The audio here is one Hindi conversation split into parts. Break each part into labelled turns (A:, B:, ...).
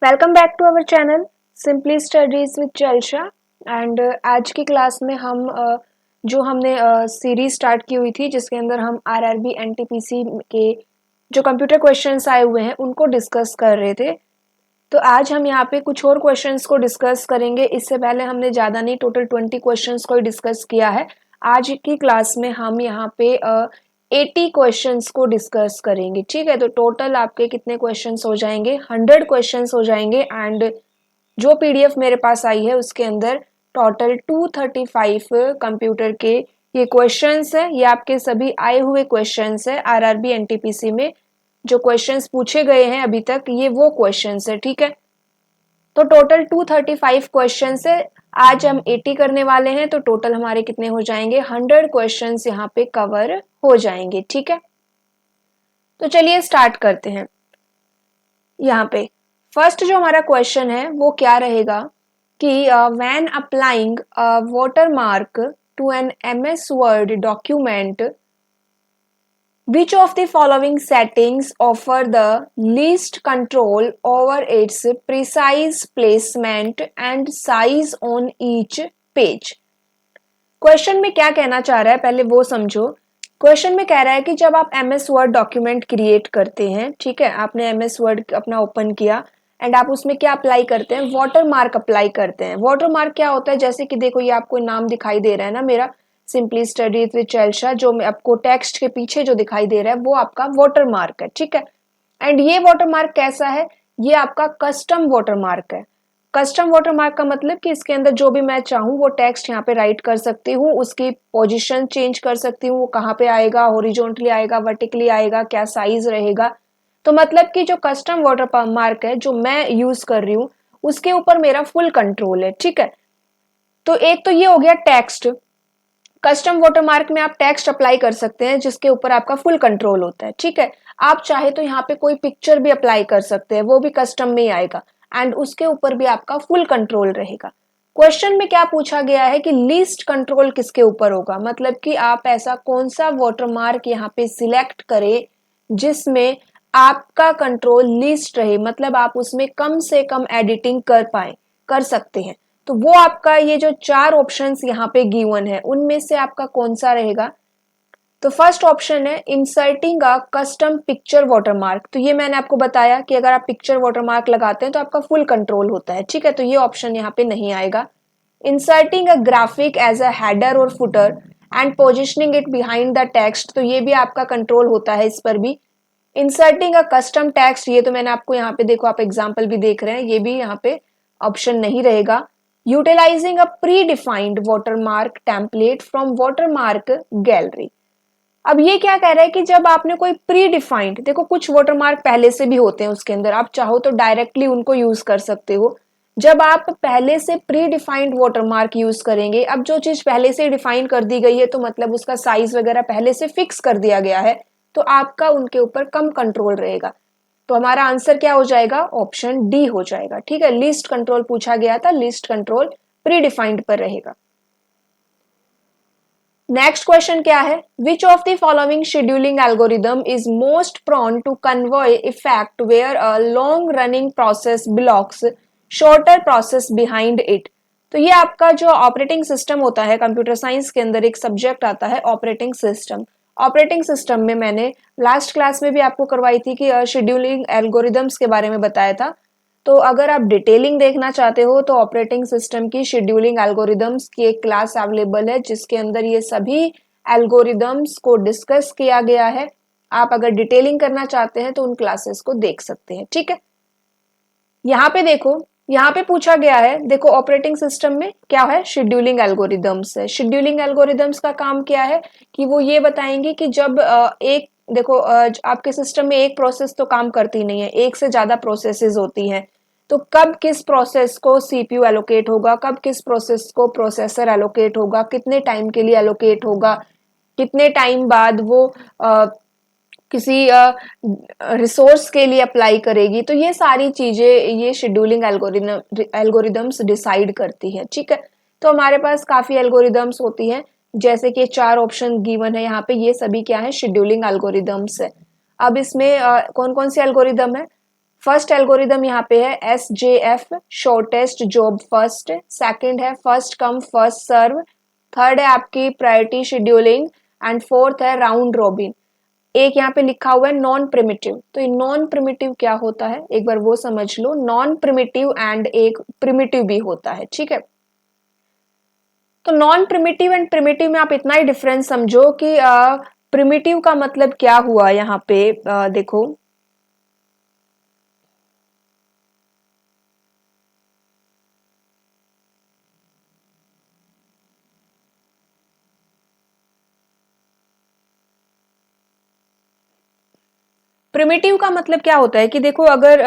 A: Welcome back to our channel simply studies with चलशा। एंड आज की क्लास में हम जो हमने सीरीज स्टार्ट की हुई थी जिसके अंदर हम आरआरबी एनटीपीसी के जो कंप्यूटर क्वेश्चंस आए हुए हैं उनको डिस्कस कर रहे थे। तो आज हम यहाँ पे कुछ और क्वेश्चंस को डिस्कस करेंगे। इससे पहले हमने ज़्यादा नहीं, टोटल 20 क्वेश्चंस को ही डिस्कस किया है। आज की क्लास में हम यहाँ पे 80 क्वेश्चंस को डिस्कस करेंगे। ठीक है, तो टोटल आपके कितने क्वेश्चंस हो जाएंगे? 100 क्वेश्चंस हो जाएंगे। एंड जो पीडीएफ मेरे पास आई है उसके अंदर टोटल 235 कंप्यूटर के ये क्वेश्चंस है। ये आपके सभी आए हुए क्वेश्चंस है आरआरबी एनटीपीसी में जो क्वेश्चंस पूछे गए हैं अभी तक, ये वो क्वेश्चंस है। ठीक है, तो टोटल 235 क्वेश्चंस है। आज हम 80 करने वाले हैं, तो टोटल हमारे कितने हो जाएंगे? 100 क्वेश्चंस यहाँ पे कवर हो जाएंगे। ठीक है, तो चलिए स्टार्ट करते हैं। यहाँ पे फर्स्ट जो हमारा क्वेश्चन है वो क्या रहेगा कि when applying water mark to an MS Word document which of the following settings offer the least control over its precise placement and size on each page? Question में क्या कहना चाह रहा है पहले वो समझो। क्वेश्चन में कह रहा है कि जब आप एमएस वर्ड डॉक्यूमेंट क्रिएट करते हैं, ठीक है, आपने एमएस वर्ड अपना ओपन किया एंड आप उसमें क्या अप्लाई करते हैं? वाटर मार्क अप्लाई करते हैं। वाटर मार्क क्या होता है? जैसे कि देखो ये आपको नाम दिखाई दे रहा है ना मेरा, सिंपली स्टडीज विद चलशा, जो आपको टेक्स्ट के पीछे जो दिखाई दे रहा है वो आपका वाटर मार्क है। ठीक है, एंड ये वाटर मार्क कैसा है? ये आपका कस्टम वाटर मार्क है। कस्टम वाटर मार्क का मतलब कि इसके अंदर जो भी मैं चाहूँ वो टेक्स्ट यहाँ पे राइट कर सकती हूँ, उसकी पोजीशन चेंज कर सकती हूँ, वो कहाँ पे आएगा, हॉरिजॉन्टली आएगा, वर्टिकली आएगा, क्या साइज रहेगा। तो मतलब कि जो कस्टम वाटर मार्क है जो मैं यूज कर रही हूँ उसके ऊपर मेरा फुल कंट्रोल है। ठीक है, तो एक तो ये हो गया टेक्स्ट। कस्टम वाटरमार्क में आप टेक्स्ट अप्लाई कर सकते हैं जिसके ऊपर आपका फुल कंट्रोल होता है। ठीक है, आप चाहे तो यहाँ पे कोई पिक्चर भी अप्लाई कर सकते हैं, वो भी कस्टम में ही आएगा एंड उसके ऊपर भी आपका फुल कंट्रोल रहेगा। क्वेश्चन में क्या पूछा गया है कि लीस्ट कंट्रोल किसके ऊपर होगा, मतलब कि आप ऐसा कौन सा वाटरमार्क यहाँ पे सिलेक्ट करें जिसमें आपका कंट्रोल लीस्ट रहे, मतलब आप उसमें कम से कम एडिटिंग कर सकते हैं। तो वो आपका ये जो चार ऑप्शंस यहाँ पे गिवन है उनमें से आपका कौन सा रहेगा? तो फर्स्ट ऑप्शन है inserting a custom picture watermark. तो ये मैंने आपको बताया कि अगर आप पिक्चर वाटरमार्क लगाते हैं तो आपका फुल कंट्रोल होता है। ठीक है, तो ये ऑप्शन यहाँ पे नहीं आएगा। Inserting a graphic as a header और footer and positioning it behind the text, तो ये भी आपका कंट्रोल होता है इस पर भी। इंसर्टिंग अ कस्टम टेक्स्ट, ये तो मैंने आपको यहाँ पे देखो, आप एग्जाम्पल भी देख रहे हैं, ये भी यहाँ पे ऑप्शन नहीं रहेगा। Utilising a predefined watermark template from watermark gallery. अब ये क्या कह रहा है कि जब आपने कोई प्री डिफाइंड, देखो कुछ वाटरमार्क पहले से भी होते हैं उसके अंदर, आप चाहो तो डायरेक्टली उनको यूज कर सकते हो। जब आप पहले से प्री डिफाइंड वाटरमार्क यूज करेंगे, अब जो चीज पहले से डिफाइन कर दी गई है तो मतलब उसका साइज वगैरह पहले से फिक्स कर दिया गया है, तो आपका उनके ऊपर कम कंट्रोल रहेगा। तो हमारा आंसर क्या हो जाएगा? ऑप्शन डी हो जाएगा। ठीक है, लिस्ट कंट्रोल पूछा गया था, लिस्ट कंट्रोल प्री डिफाइंड पर रहेगा। नेक्स्ट क्वेश्चन क्या है? Which of the following scheduling algorithm is most prone to convoy effect where a long running process blocks shorter process behind it. तो ये आपका जो ऑपरेटिंग सिस्टम होता है, कंप्यूटर साइंस के अंदर एक सब्जेक्ट आता है ऑपरेटिंग सिस्टम। ऑपरेटिंग सिस्टम में मैंने लास्ट क्लास में भी आपको करवाई थी कि शेड्यूलिंग एल्गोरिदम्स के बारे में बताया था। तो अगर आप डिटेलिंग देखना चाहते हो तो ऑपरेटिंग सिस्टम की शेड्यूलिंग एल्गोरिदम्स की एक क्लास अवेलेबल है जिसके अंदर ये सभी एल्गोरिदम्स को डिस्कस किया गया है। आप अगर डिटेलिंग करना चाहते हैं तो उन क्लासेस को देख सकते हैं। ठीक है, यहाँ पे देखो, यहाँ पे पूछा गया है, देखो ऑपरेटिंग सिस्टम में क्या है? शेड्यूलिंग एल्गोरिदम्स है। शेड्यूलिंग एल्गोरिदम्स का काम क्या है कि वो ये बताएंगे कि जब एक, देखो आपके सिस्टम में एक प्रोसेस तो काम करती नहीं है, एक से ज्यादा प्रोसेसेस होती हैं। तो कब किस प्रोसेस को सीपीयू एलोकेट होगा, कब किस प्रोसेस को प्रोसेसर एलोकेट होगा, कितने टाइम के लिए एलोकेट होगा, कितने टाइम बाद वो किसी रिसोर्स के लिए अप्लाई करेगी। तो ये सारी चीजें ये शेड्यूलिंग एल्गोरिदम्स डिसाइड करती है। ठीक है, तो हमारे पास काफी एल्गोरिदम्स होती हैं, जैसे कि 4 ऑप्शन गिवन है यहाँ पे, ये सभी क्या है? शेड्यूलिंग एल्गोरिदम्स है। अब इसमें कौन कौन सी एल्गोरिदम है? फर्स्ट एल्गोरिदम यहाँ पे है SJF, shortest job first. Second है first come first serve. Third है आपकी प्रायोरिटी शेड्यूलिंग एंड फोर्थ है राउंड रॉबिन। एक यहाँ पे लिखा हुआ है नॉन प्रिमिटिव। तो ये नॉन प्रिमिटिव क्या होता है एक बार वो समझ लो। नॉन प्रिमिटिव एंड एक प्रिमिटिव भी होता है, ठीक है। तो नॉन प्रिमिटिव एंड प्रिमिटिव में आप इतना ही डिफरेंस समझो कि प्रिमिटिव का मतलब क्या हुआ यहाँ पे। देखो, प्रिमिटिव का मतलब क्या होता है कि देखो अगर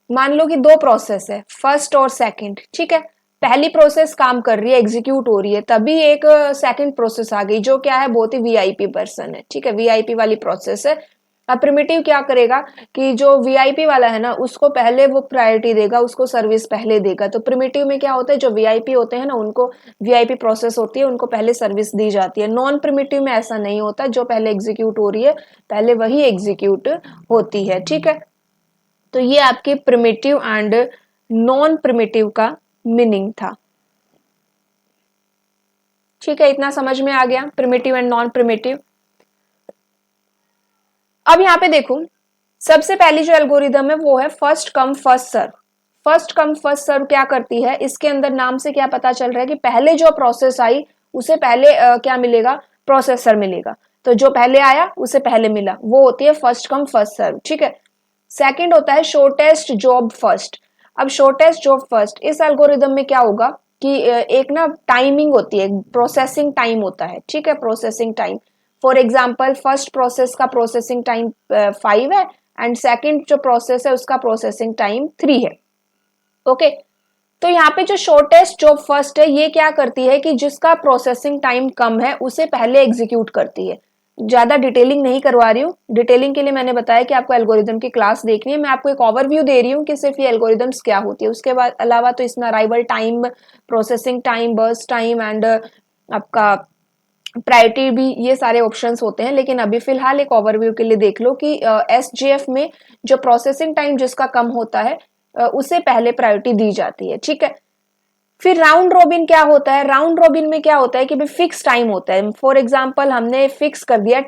A: मान लो कि दो प्रोसेस है, फर्स्ट और सेकंड, ठीक है। पहली प्रोसेस काम कर रही है, एग्जीक्यूट हो रही है, तभी एक सेकंड प्रोसेस आ गई जो क्या है, बहुत ही वीआईपी पर्सन है, ठीक है, वीआईपी वाली प्रोसेस है। अब प्रिमिटिव क्या करेगा कि जो वीआईपी वाला है ना उसको पहले वो प्रायोरिटी देगा, उसको सर्विस पहले देगा। तो प्रिमिटिव में क्या होता है, जो वीआईपी होते हैं ना उनको वीआईपी प्रोसेस होती है, उनको पहले सर्विस दी जाती है। नॉन प्रिमिटिव में ऐसा नहीं होता, जो पहले एग्जीक्यूट हो रही है पहले वही एग्जीक्यूट होती है, ठीक है। तो ये आपके प्रिमिटिव एंड नॉन प्रिमिटिव का मीनिंग था, ठीक है। इतना समझ में आ गया, प्रिमिटिव एंड नॉन प्रिमिटिव। अब यहाँ पे देखो, सबसे पहली जो एल्गोरिदम है वो है first come first serve. First come first serve क्या करती है, इसके अंदर नाम से क्या पता चल रहा है कि पहले जो प्रोसेस आई उसे पहले क्या मिलेगा, प्रोसेसर मिलेगा। तो जो पहले आया उसे पहले मिला, वो होती है फर्स्ट कम फर्स्ट सर्व, ठीक है। सेकंड होता है शॉर्टेस्ट जॉब फर्स्ट। अब शॉर्टेस्ट जॉब फर्स्ट इस एल्गोरिदम में क्या होगा कि एक ना टाइमिंग होती है, प्रोसेसिंग टाइम होता है, ठीक है, processing time. For example first process का प्रोसेसिंग टाइम 5 है एंड सेकंड जो प्रोसेस है उसका प्रोसेसिंग टाइम 3 है, ओके। तो यहाँ पे जो शॉर्टेस्ट जॉब फर्स्ट है ये क्या करती है कि जिसका प्रोसेसिंग टाइम कम है उसे पहले एग्जीक्यूट करती है। ज्यादा डिटेलिंग नहीं करवा रही हूँ, डिटेलिंग के लिए मैंने बताया कि आपको एल्गोरिदम की क्लास देखनी है। मैं आपको एक ओवरव्यू दे रही हूँ कि सिर्फ ये एल्गोरिदम्स क्या होती है। उसके बाद अलावा तो इसमें arrival time, processing time, burst time and आपका प्रायोरिटी भी, ये सारे ऑप्शंस होते हैं। लेकिन अभी फिलहाल एक ओवरव्यू के लिए देख लो कि SJF में जो प्रोसेसिंग टाइम जिसका कम होता है उसे पहले प्रायोरिटी दी जाती है, ठीक है। फिर राउंड रॉबिन क्या होता है, राउंड रॉबिन में क्या होता है कि भाई फिक्स टाइम होता है। फॉर एग्जांपल हमने फिक्स कर दिया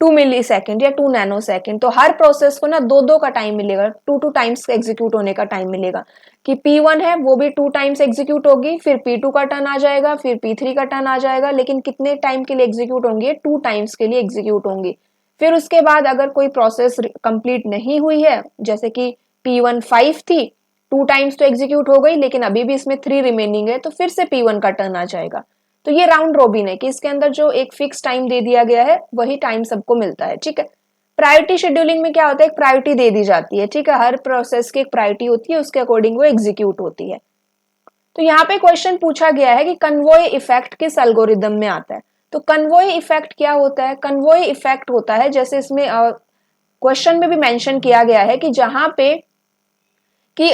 A: 2 मिली सेकेंड या 2 नैनो सेकेंड, तो हर प्रोसेस को ना दो दो का टाइम मिलेगा, 2 टाइम्स एग्जीक्यूट होने का टाइम मिलेगा। कि P1 है वो भी 2 टाइम्स एग्जीक्यूट होगी, फिर P2 का टर्न आ जाएगा, फिर P3 का टर्न आ जाएगा, लेकिन कितने टाइम के लिए एग्जीक्यूट होंगे, 2 टाइम्स के लिए एग्जीक्यूट होंगी। फिर उसके बाद अगर कोई प्रोसेस कंप्लीट नहीं हुई है, जैसे कि P1 5 थी, 2 टाइम्स तो एग्जीक्यूट हो गई लेकिन अभी भी इसमें 3 रिमेनिंग है, तो फिर से P1 का टर्न आ जाएगा। तो ये राउंड रॉबिन है कि इसके अंदर जो एक फिक्स टाइम दे दिया गया है वही टाइम सबको मिलता है, ठीक है। प्रायोरिटी शेड्यूलिंग में क्या होता है, एक प्रायोरिटी दे दी जाती है, ठीक है, हर प्रोसेस की एक प्रायोरिटी होती है, उसके अकॉर्डिंग वो एग्जीक्यूट होती है। तो यहाँ पे क्वेश्चन पूछा गया है कि कन्वॉय इफेक्ट किस एल्गोरिदम में आता है। तो कन्वॉय इफेक्ट क्या होता है, कन्वॉय इफेक्ट होता है जैसे इसमें क्वेश्चन में भी मेंशन किया गया है कि जहां पे कि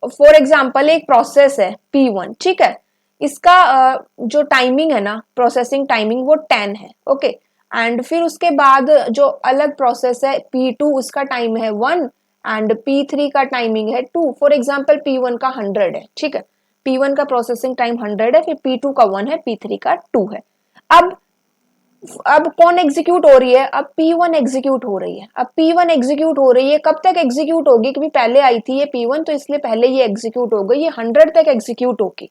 A: फॉर एग्जाम्पल एक प्रोसेस है P1, ठीक है, इसका जो टाइमिंग है ना, प्रोसेसिंग टाइमिंग वो 10 है, ओके। एंड फिर उसके बाद जो अलग प्रोसेस है P2 उसका टाइम है 1 एंड P3 का टाइमिंग है 2। फॉर एग्जाम्पल P1 का 100 है, ठीक है, P1 का प्रोसेसिंग टाइम 100 है, फिर P2 का 1 है, P3 का 2 है। अब कौन एग्जीक्यूट हो रही है, अब P1 एग्जीक्यूट हो रही है। अब P1 एग्जीक्यूट हो रही है, कब तक एग्जीक्यूट होगी, क्योंकि पहले आई थी ये P1 तो इसलिए पहले ये एग्जीक्यूट हो गई, ये 100 तक एग्जीक्यूट होगी।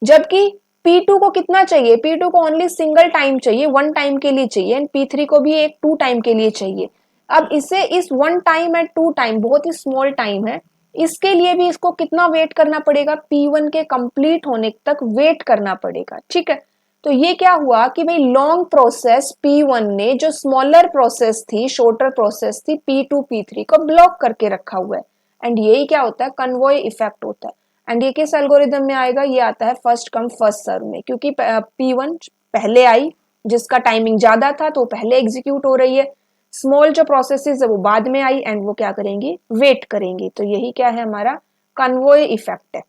A: जबकि P2 को कितना चाहिए, P2 को ओनली सिंगल टाइम चाहिए, 1 टाइम के लिए चाहिए, एंड P3 को भी एक 2 टाइम के लिए चाहिए। अब इसे इस 1 टाइम एंड 2 टाइम बहुत ही स्मॉल टाइम है, इसके लिए भी इसको कितना वेट करना पड़ेगा, P1 के कंप्लीट होने तक वेट करना पड़ेगा, ठीक है। तो ये क्या हुआ कि भाई लॉन्ग प्रोसेस P1 ने जो स्मॉलर प्रोसेस थी, शॉर्टर प्रोसेस थी P2 P3 को ब्लॉक करके रखा हुआ है। एंड यही क्या होता है, कन्वॉय इफेक्ट होता है। एंड ये किस एल्गोरिदम में आएगा, ये आता है फर्स्ट कम फर्स्ट सर्व में, क्योंकि P1 पहले आई, जिसका टाइमिंग ज्यादा था तो पहले एग्जीक्यूट हो रही है। स्मॉल जो प्रोसेसेस है वो बाद में आई एंड वो क्या करेंगी, वेट करेंगी। तो यही क्या है, हमारा कन्वॉय इफेक्ट है।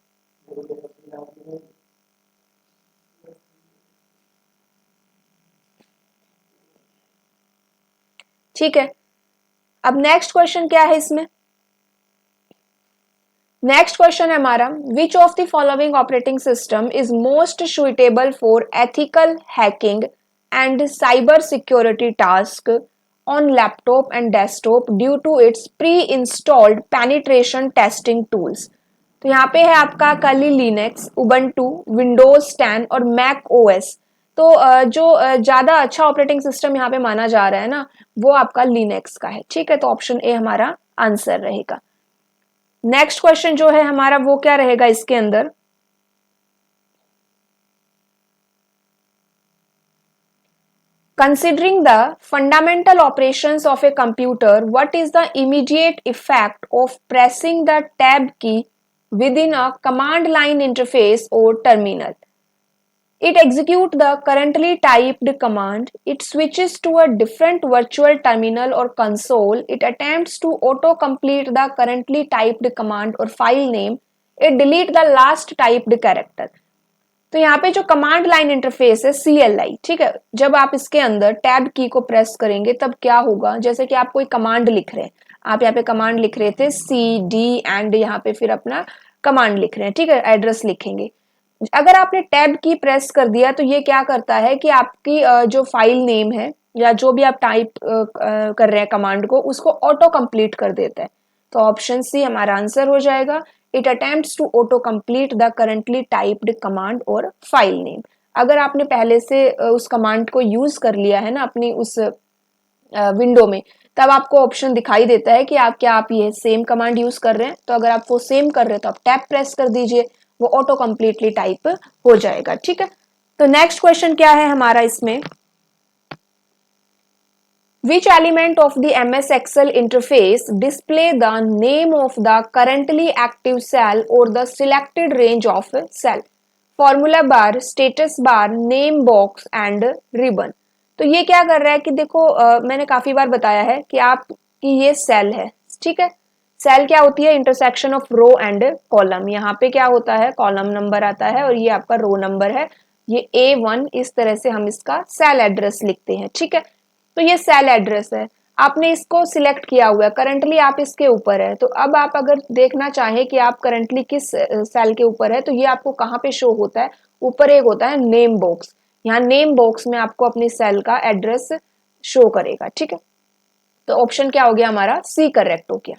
A: ठीक है, अब नेक्स्ट क्वेश्चन क्या है इसमें, नेक्स्ट क्वेश्चन है हमारा, which of the following operating system is most suitable for ethical hacking and cyber security task on laptop and desktop due to its preinstalled penetration testing tools. तो यहाँ पे है आपका काली लिनक्स, उबंटू, विंडोज 10 और मैक ओएस। तो जो ज्यादा अच्छा ऑपरेटिंग सिस्टम यहाँ पे माना जा रहा है ना, वो आपका लिनक्स का है। ठीक है, तो ऑप्शन ए हमारा आंसर रहेगा। नेक्स्ट क्वेश्चन जो है हमारा वो क्या रहेगा इसके अंदर, considering the fundamental operations of a computer, what is the immediate effect of pressing the tab key within a command line interface or terminal? It executes the currently typed command, it switches to a different virtual terminal or console, it attempts to auto-complete the currently typed command or file name, it deletes the last typed character. तो यहाँ पे जो कमांड लाइन इंटरफेस है CLI, ठीक है, जब आप इसके अंदर टैब की को प्रेस करेंगे तब क्या होगा, जैसे कि आप कोई कमांड लिख रहे हैं, आप यहाँ पे कमांड लिख रहे थे CD एंड यहाँ पे फिर अपना कमांड लिख रहे हैं, ठीक है, एड्रेस लिखेंगे। अगर आपने टैब की प्रेस कर दिया तो ये क्या करता है कि आपकी जो फाइल नेम है या जो भी आप टाइप कर रहे हैं कमांड को, उसको ऑटो कंप्लीट कर देता है। तो ऑप्शन सी हमारा आंसर हो जाएगा। It attempts to auto complete the currently typed command और फाइल नेम। अगर आपने पहले से उस कमांड को यूज कर लिया है ना अपनी उस विंडो में, तब आपको ऑप्शन दिखाई देता है कि आप ये सेम कमांड यूज कर रहे हैं। तो अगर आप वो सेम कर रहे हैं तो आप टैब प्रेस कर दीजिए, वो ऑटो कंप्लीटली टाइप हो जाएगा। ठीक है, तो नेक्स्ट क्वेश्चन क्या है हमारा इसमें, which element of the MS Excel interface display the name of the currently active cell or the selected range of cell? Formula bar, status bar, name box and ribbon। तो ये क्या कर रहा है कि देखो मैंने काफी बार बताया है कि आपकी ये सेल है, ठीक है। सेल क्या होती है, intersection of row and column. यहाँ पे क्या होता है, कॉलम नंबर आता है और ये आपका रो नंबर है। ये A1, इस तरह से हम इसका सेल एड्रेस लिखते हैं। ठीक है, तो ये सेल एड्रेस है, आपने इसको सिलेक्ट किया हुआ है, करंटली आप इसके ऊपर है। तो अब आप अगर देखना चाहें कि आप करंटली किस सेल के ऊपर है, तो ये आपको कहाँ पे शो होता है, ऊपर एक होता है नेम बॉक्स। यहाँ नेम बॉक्स में आपको अपनी सेल का एड्रेस शो करेगा। ठीक है, तो ऑप्शन क्या हो गया हमारा, सी करेक्ट हो गया।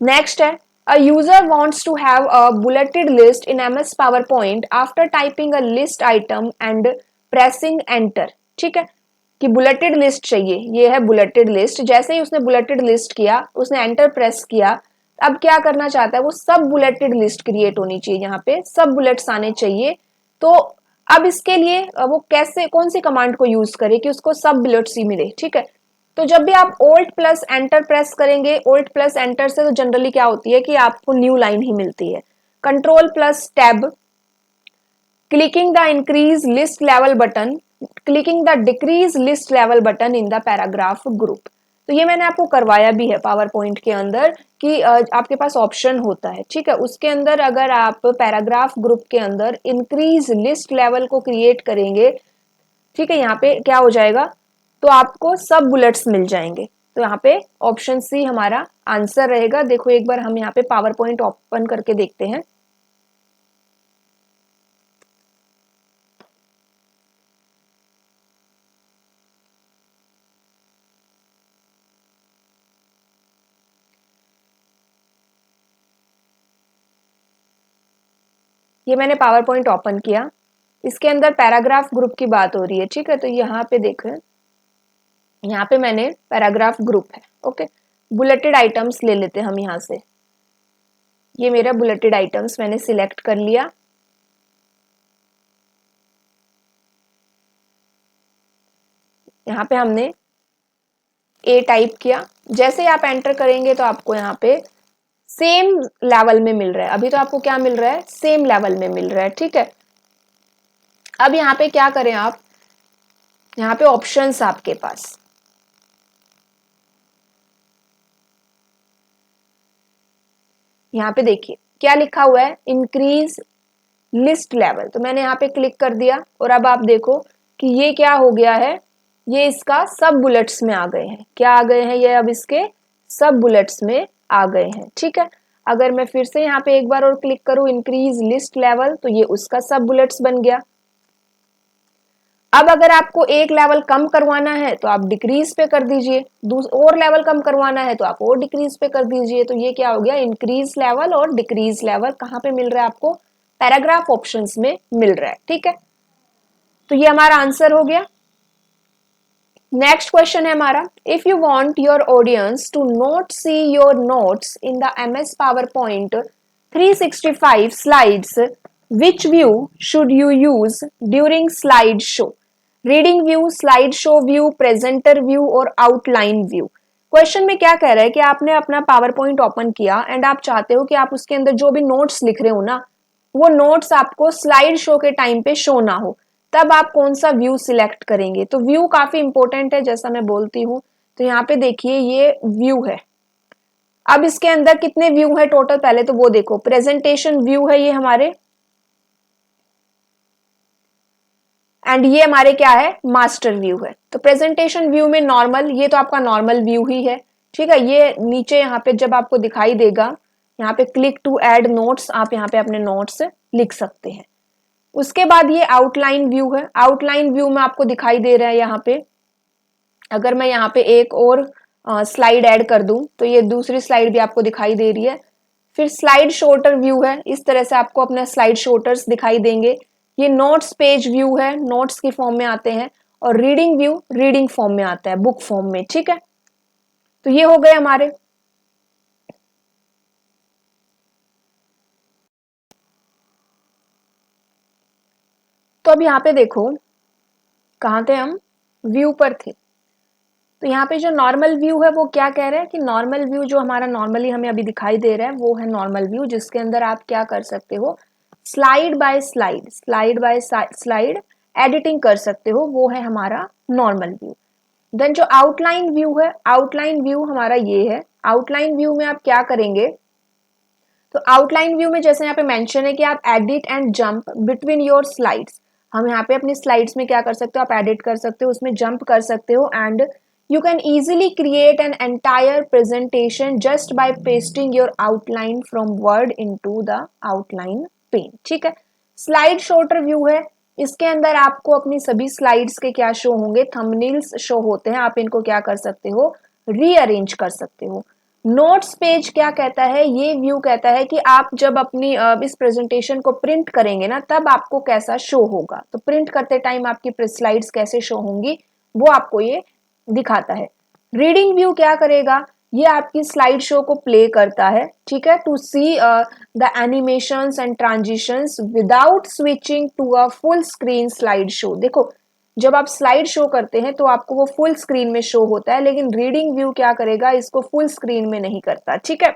A: नेक्स्ट है, a user wants to have a bulleted list in MS PowerPoint after typing a list item and pressing enter। ठीक है, कि बुलेटेड लिस्ट चाहिए, ये है बुलेटेड लिस्ट। जैसे ही उसने बुलेटेड लिस्ट किया, उसने एंटर प्रेस किया, अब क्या करना चाहता है, वो सब बुलेटेड लिस्ट क्रिएट होनी चाहिए, यहाँ पे सब बुलेट्स आने चाहिए। तो अब इसके लिए वो कैसे, कौन सी कमांड को यूज करे कि उसको सब बुलेट्स ही मिले। ठीक है, तो जब भी आप ओल्ट प्लस एंटर प्रेस करेंगे, ओल्ट प्लस एंटर से तो जनरली क्या होती है कि आपको न्यू लाइन ही मिलती है। Control plus tab, clicking the increase list level button, clicking the decrease list level button in the paragraph group. तो ये मैंने आपको करवाया भी है पावर पॉइंट के अंदर कि आपके पास ऑप्शन होता है। ठीक है, उसके अंदर अगर आप पैराग्राफ ग्रुप के अंदर इंक्रीज लिस्ट लेवल को क्रिएट करेंगे, ठीक है, यहाँ पे क्या हो जाएगा, तो आपको सब बुलेट्स मिल जाएंगे। तो यहाँ पे ऑप्शन सी हमारा आंसर रहेगा। देखो एक बार हम यहाँ पे पावर पॉइंट ओपन करके देखते हैं। ये मैंने पावर पॉइंट ओपन किया, इसके अंदर पैराग्राफ ग्रुप की बात हो रही है। ठीक है, तो यहाँ पे देखें, यहाँ पे मैंने पैराग्राफ ग्रुप है। ओके, बुलेटेड आइटम्स ले लेते हैं हम यहाँ से। ये मेरा बुलेटेड आइटम्स मैंने सिलेक्ट कर लिया। यहाँ पे हमने ए टाइप किया, जैसे ही आप एंटर करेंगे तो आपको यहाँ पे सेम लेवल में मिल रहा है। अभी तो आपको क्या मिल रहा है, सेम लेवल में मिल रहा है। ठीक है, अब यहाँ पे क्या करें आप, यहाँ पे ऑप्शंस आपके पास, यहाँ पे देखिए क्या लिखा हुआ है, इंक्रीज लिस्ट लेवल। तो मैंने यहाँ पे क्लिक कर दिया और अब आप देखो कि ये क्या हो गया है, ये इसका सब बुलेट्स में आ गए हैं। क्या आ गए हैं, ये अब इसके सब बुलेट्स में आ गए हैं। ठीक है, अगर मैं फिर से यहाँ पे एक बार और क्लिक करूँ इंक्रीज लिस्ट लेवल, तो ये उसका सब बुलेट्स बन गया। अब अगर आपको एक लेवल कम करवाना है तो आप डिक्रीज पे कर दीजिए, और लेवल कम करवाना है तो आप और डिक्रीज पे कर दीजिए। तो ये क्या हो गया, इंक्रीज लेवल और डिक्रीज लेवल कहाँ पे मिल रहा है आपको, पैराग्राफ ऑप्शंस में मिल रहा है। ठीक है, तो ये हमारा आंसर हो गया। नेक्स्ट क्वेश्चन है हमारा, if you want your audience to not see your notes in the MS PowerPoint 365 slides, which view should you use during slide show? Reading view, slide show view, presenter view और आउटलाइन व्यू। क्वेश्चन में क्या कह रहा है कि आपने अपना पावर पॉइंट ओपन किया एंड आप चाहते हो कि आप उसके अंदर जो भी नोट्स लिख रहे हो ना, वो नोट्स आपको स्लाइड शो के टाइम पे शो ना हो, तब आप कौन सा व्यू सिलेक्ट करेंगे। तो व्यू काफी इंपॉर्टेंट है, जैसा मैं बोलती हूँ। तो यहाँ पे देखिए ये व्यू है। अब इसके अंदर कितने व्यू है टोटल, पहले तो वो देखो। प्रेजेंटेशन व्यू है ये हमारे, एंड ये हमारे क्या है, मास्टर व्यू है। तो प्रेजेंटेशन व्यू में नॉर्मल, ये तो आपका नॉर्मल व्यू ही है। ठीक है, ये नीचे यहाँ पे जब आपको दिखाई देगा, यहाँ पे क्लिक टू ऐड नोट्स, आप यहाँ पे अपने नोट्स लिख सकते हैं। उसके बाद ये आउटलाइन व्यू है। आउटलाइन व्यू में आपको दिखाई दे रहा है यहाँ पे, अगर मैं यहाँ पे एक और स्लाइड ऐड कर दूं तो ये दूसरी स्लाइड भी आपको दिखाई दे रही है। फिर स्लाइड शॉर्टर व्यू है, इस तरह से आपको अपने स्लाइड शॉर्टर्स दिखाई देंगे। ये नोट्स पेज व्यू है, नोट्स की फॉर्म में आते हैं। और रीडिंग व्यू रीडिंग फॉर्म में आता है, बुक फॉर्म में। ठीक है, तो ये हो गए हमारे। तो अब यहाँ पे देखो, कहाँ थे हम, व्यू पर थे। तो यहाँ पे जो नॉर्मल व्यू है वो क्या कह रहे हैं कि नॉर्मल व्यू जो हमारा नॉर्मली हमें अभी दिखाई दे रहा है वो है नॉर्मल व्यू, जिसके अंदर आप क्या कर सकते हो, स्लाइड बाय स्लाइड एडिटिंग कर सकते हो, वो है हमारा नॉर्मल व्यू। देन जो आउटलाइन व्यू है, आउटलाइन व्यू हमारा ये है। आउटलाइन व्यू में आप क्या करेंगे, तो आउटलाइन व्यू में जैसे यहाँ पे मेंशन है कि आप edit and jump between your slides. हम यहाँ पे अपनी स्लाइड्स में क्या कर सकते हो, आप एडिट कर सकते हो, उसमें जंप कर सकते हो। And you can easily create an entire presentation just by pasting your outline from Word into the outline pane। ठीक है, स्लाइड शॉर्टर व्यू है, इसके अंदर आपको अपनी सभी स्लाइड्स के क्या शो होंगे, थंबनेल्स शो होते हैं। आप इनको क्या कर सकते हो, रीअरेंज कर सकते हो। नोट्स पेज क्या कहता है, ये व्यू कहता है कि आप जब अपनी इस प्रेजेंटेशन को प्रिंट करेंगे ना, तब आपको कैसा शो होगा। तो प्रिंट करते टाइम आपकी स्लाइड्स कैसे शो होंगी, वो आपको ये दिखाता है। रीडिंग व्यू क्या करेगा, ये आपकी स्लाइड शो को प्ले करता है। ठीक है, to see the animations and transitions without switching to a full screen slide show. देखो, जब आप स्लाइड शो करते हैं तो आपको वो फुल स्क्रीन में शो होता है, लेकिन रीडिंग व्यू क्या करेगा, इसको फुल स्क्रीन में नहीं करता। ठीक है,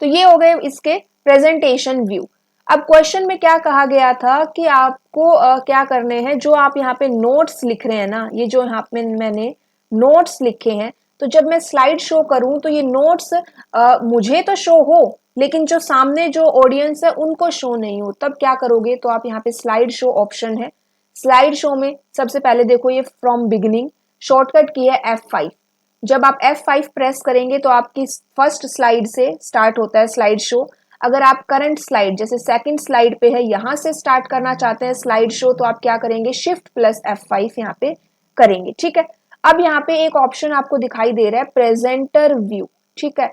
A: तो ये हो गए इसके प्रेजेंटेशन व्यू। अब क्वेश्चन में क्या कहा गया था कि आपको क्या करने हैं, जो आप यहाँ पे नोट्स लिख रहे हैं ना, ये जो यहाँ पे मैंने नोट्स लिखे हैं, तो जब मैं स्लाइड शो करूं तो ये नोट्स मुझे तो शो हो, लेकिन जो सामने जो ऑडियंस है उनको शो नहीं हो। तब क्या करोगे, तो आप यहाँ पे स्लाइड शो ऑप्शन है, स्लाइड शो में सबसे पहले देखो ये फ्रॉम बिगिनिंग, शॉर्टकट की है F5। जब आप F5 प्रेस करेंगे तो आपकी फर्स्ट स्लाइड से स्टार्ट होता है स्लाइड शो। अगर आप करंट स्लाइड जैसे सेकंड स्लाइड पे है, यहां से स्टार्ट करना चाहते हैं स्लाइड शो, तो आप क्या करेंगे, शिफ्ट प्लस F5 यहाँ पे करेंगे। ठीक है, अब यहाँ पे एक ऑप्शन आपको दिखाई दे रहा है प्रेजेंटर व्यू। ठीक है,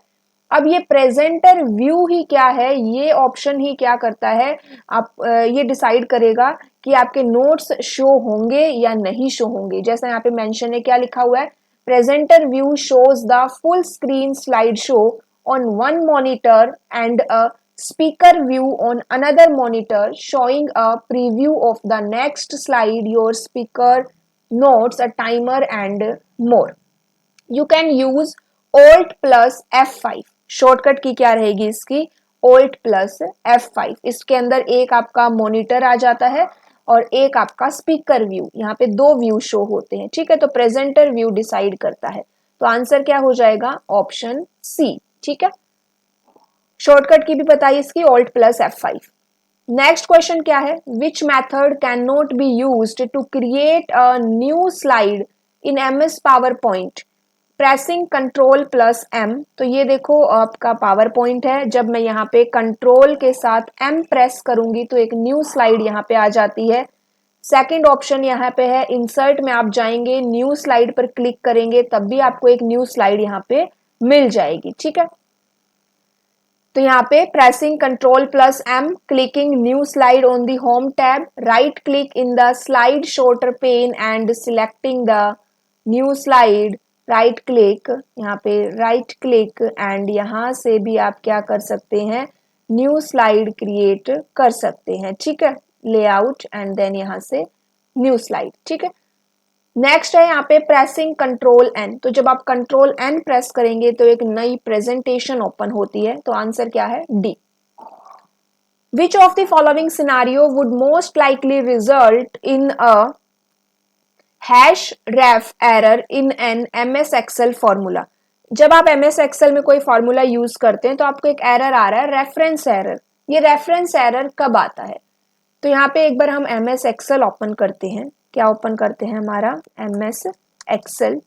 A: अब ये प्रेजेंटर व्यू ही क्या है, ये ऑप्शन ही क्या करता है, आप ये डिसाइड करेगा कि आपके नोट्स शो होंगे या नहीं शो होंगे। जैसा यहाँ पे मेंशन है, क्या लिखा हुआ है, presenter view shows the full screen slideshow on one monitor and a speaker view on another monitor showing a preview of the next slide, your speaker notes, a timer and more. You can use Alt plus F5। Shortcut की क्या रहेगी इसकी, Alt plus F5। इसके अंदर एक आपका मॉनिटर आ जाता है और एक आपका स्पीकर व्यू, यहाँ पे दो व्यू शो होते हैं। ठीक है, तो प्रेजेंटर व्यू डिसाइड करता है। तो आंसर क्या हो जाएगा, ऑप्शन सी। ठीक है, शॉर्टकट की भी बताइए इसकी, Alt plus F5। Next question क्या है, which method can not be used to create a new slide in MS PowerPoint pressing control plus M, तो ये देखो आपका पावर पॉइंट है। जब मैं यहाँ पे कंट्रोल के साथ एम प्रेस करूंगी तो एक न्यू स्लाइड यहाँ पे आ जाती है। सेकंड ऑप्शन यहाँ पे है इंसर्ट में आप जाएंगे, न्यू स्लाइड पर क्लिक करेंगे तब भी आपको एक न्यू स्लाइड यहाँ पे मिल जाएगी, ठीक है। तो यहाँ पे pressing control plus M, clicking new slide on the home tab, right click in the slide sorter pane and selecting the new slide, right click, यहाँ पे राइट क्लिक एंड यहाँ से भी आप क्या कर सकते हैं, न्यू स्लाइड क्रिएट कर सकते हैं, ठीक है। लेआउट एंड देन यहाँ से न्यू स्लाइड, ठीक है। नेक्स्ट है यहाँ पे प्रेसिंग कंट्रोल एन, तो जब आप कंट्रोल एन प्रेस करेंगे तो एक नई प्रेजेंटेशन ओपन होती है। तो आंसर क्या है, D. Which of the following scenario would most likely result in a hash ref error in an MS Excel formula. जब आप एमएस एक्सेल में कोई फॉर्मूला यूज करते हैं तो आपको एक एरर आ रहा है, रेफरेंस एरर। ये रेफरेंस एरर कब आता है, तो यहाँ पे एक बार हम एमएस एक्सेल ओपन करते हैं। क्या ओपन करते हैं, हमारा एमएस एक्सेल।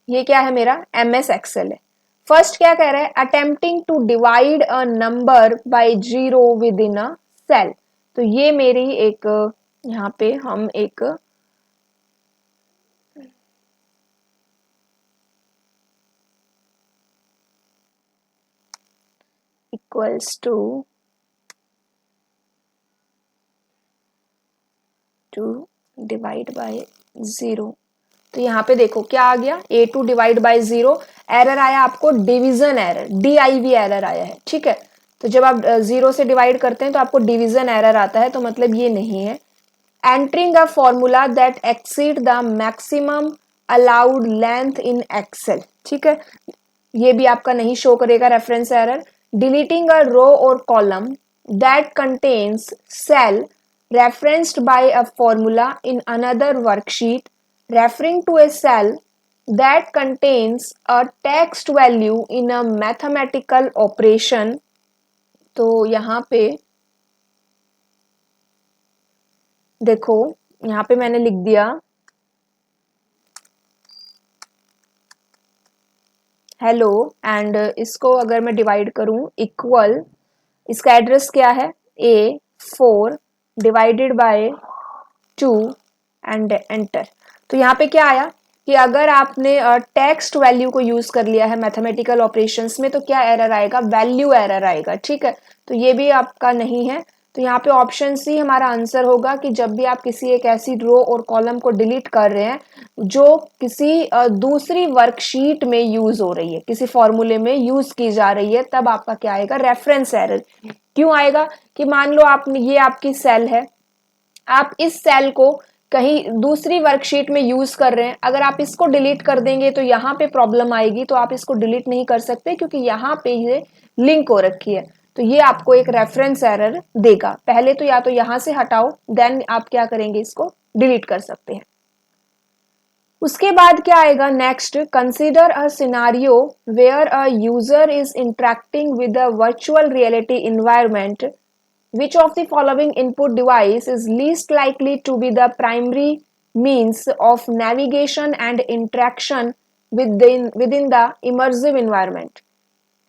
A: ये क्या है, मेरा एमएस एक्सेल है। फर्स्ट क्या कह रहा है, attempting to divide a number by zero within a cell. तो ये मेरी एक, यहाँ पे हम एक equals to divide by zero. तो यहाँ पे देखो क्या आ गया, a2 divide by zero. Error आया आपको डिवीजन एरर, DIV एरर आया है, ठीक है। तो जब आप जीरो से डिवाइड करते हैं तो आपको डिवीजन एरर आता है, तो मतलब ये नहीं है। Entering a formula that exceed the maximum allowed length in Excel, ठीक है, ये भी आपका नहीं शो करेगा reference error. Deleting a row और column that contains cell referenced by a formula in another worksheet, referring to a cell that contains a text value in a mathematical operation। तो यहाँ पे देखो, यहाँ पे मैंने लिख दिया हेलो, एंड इसको अगर मैं डिवाइड करूं इक्वल, इसका एड्रेस क्या है, A4 divided by 2 and enter. तो यहाँ पे क्या आया कि अगर आपने टेक्स्ट वैल्यू को यूज कर लिया है मैथमेटिकल ऑपरेशंस में तो क्या एरर आएगा, वैल्यू एरर आएगा, ठीक है। तो ये भी आपका नहीं है। तो यहाँ पे ऑप्शन सी हमारा आंसर होगा कि जब भी आप किसी एक ऐसी रो और कॉलम को डिलीट कर रहे हैं जो किसी दूसरी वर्कशीट में यूज हो रही है, किसी फॉर्मूले में यूज की जा रही है, तब आपका क्या आएगा, रेफरेंस एरर। क्यों आएगा कि मान लो आपने, ये आपकी सेल है, आप इस सेल को कहीं दूसरी वर्कशीट में यूज कर रहे हैं, अगर आप इसको डिलीट कर देंगे तो यहाँ पे प्रॉब्लम आएगी, तो आप इसको डिलीट नहीं कर सकते क्योंकि यहाँ पे ये लिंक हो रखी है। तो ये आपको एक रेफरेंस एरर देगा। पहले तो या तो यहाँ से हटाओ, देन आप क्या करेंगे, इसको डिलीट कर सकते हैं। उसके बाद क्या आएगा next, consider a scenario where a user is interacting with a virtual reality environment. Which of the following input device is least likely to be the primary means of navigation and interaction within the immersive environment?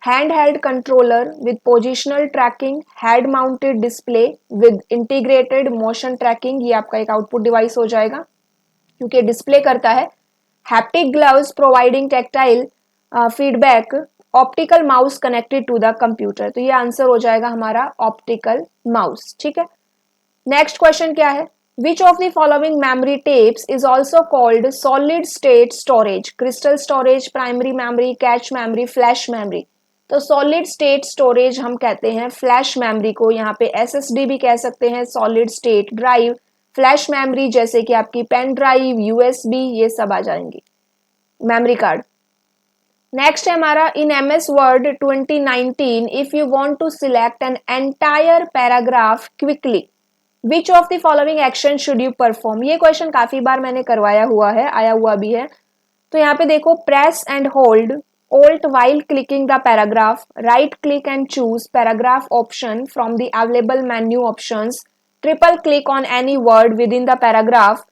A: Handheld controller with positional tracking, head-mounted display with integrated motion tracking, ये आपका एक output device हो जाएगा क्योंकि डिस्प्ले करता है। Haptic gloves providing tactile feedback, optical mouse connected to the computer. तो ये आंसर हो जाएगा हमारा ऑप्टिकल माउस, ठीक है। नेक्स्ट क्वेश्चन क्या है, which of the following memory tapes is also called solid state storage, crystal storage, primary memory, cache memory, flash memory. तो सॉलिड स्टेट स्टोरेज हम कहते हैं फ्लैश मेमोरी को, यहाँ पे SSD भी कह सकते हैं, solid state drive, flash memory जैसे कि आपकी पेन ड्राइव, USB, ये सब आ जाएंगी, मेमोरी कार्ड। नेक्स्ट है हमारा, in MS Word 2019 if you want to select an entire paragraph quickly, which of the following action should you perform. ये क्वेश्चन काफी बार मैंने करवाया हुआ है, आया हुआ भी है। तो यहाँ पे देखो, press and hold Alt while clicking the paragraph, right click and choose paragraph option from the available menu options. Triple click on any word within the paragraph.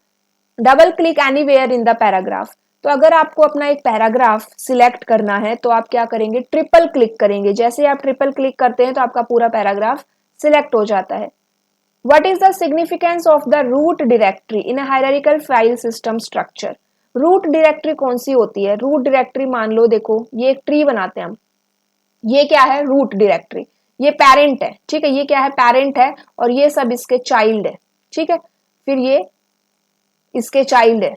A: Double click anywhere in the paragraph. तो अगर आपको अपना एक पैराग्राफ सिलेक्ट करना है तो आप क्या करेंगे, ट्रिपल क्लिक करेंगे. जैसे आप ट्रिपल क्लिक करते हैं तो आपका पूरा पैराग्राफ सिलेक्ट हो जाता है. What is the significance of the root directory in a hierarchical file system structure? Root directory कौन सी होती है? रूट डायरेक्टरी मान लो, देखो ये एक ट्री बनाते हैं हम. ये क्या है? Root directory. ये पेरेंट है, ठीक है. ये क्या है? पेरेंट है. और ये सब इसके चाइल्ड है, ठीक है. फिर ये इसके चाइल्ड है,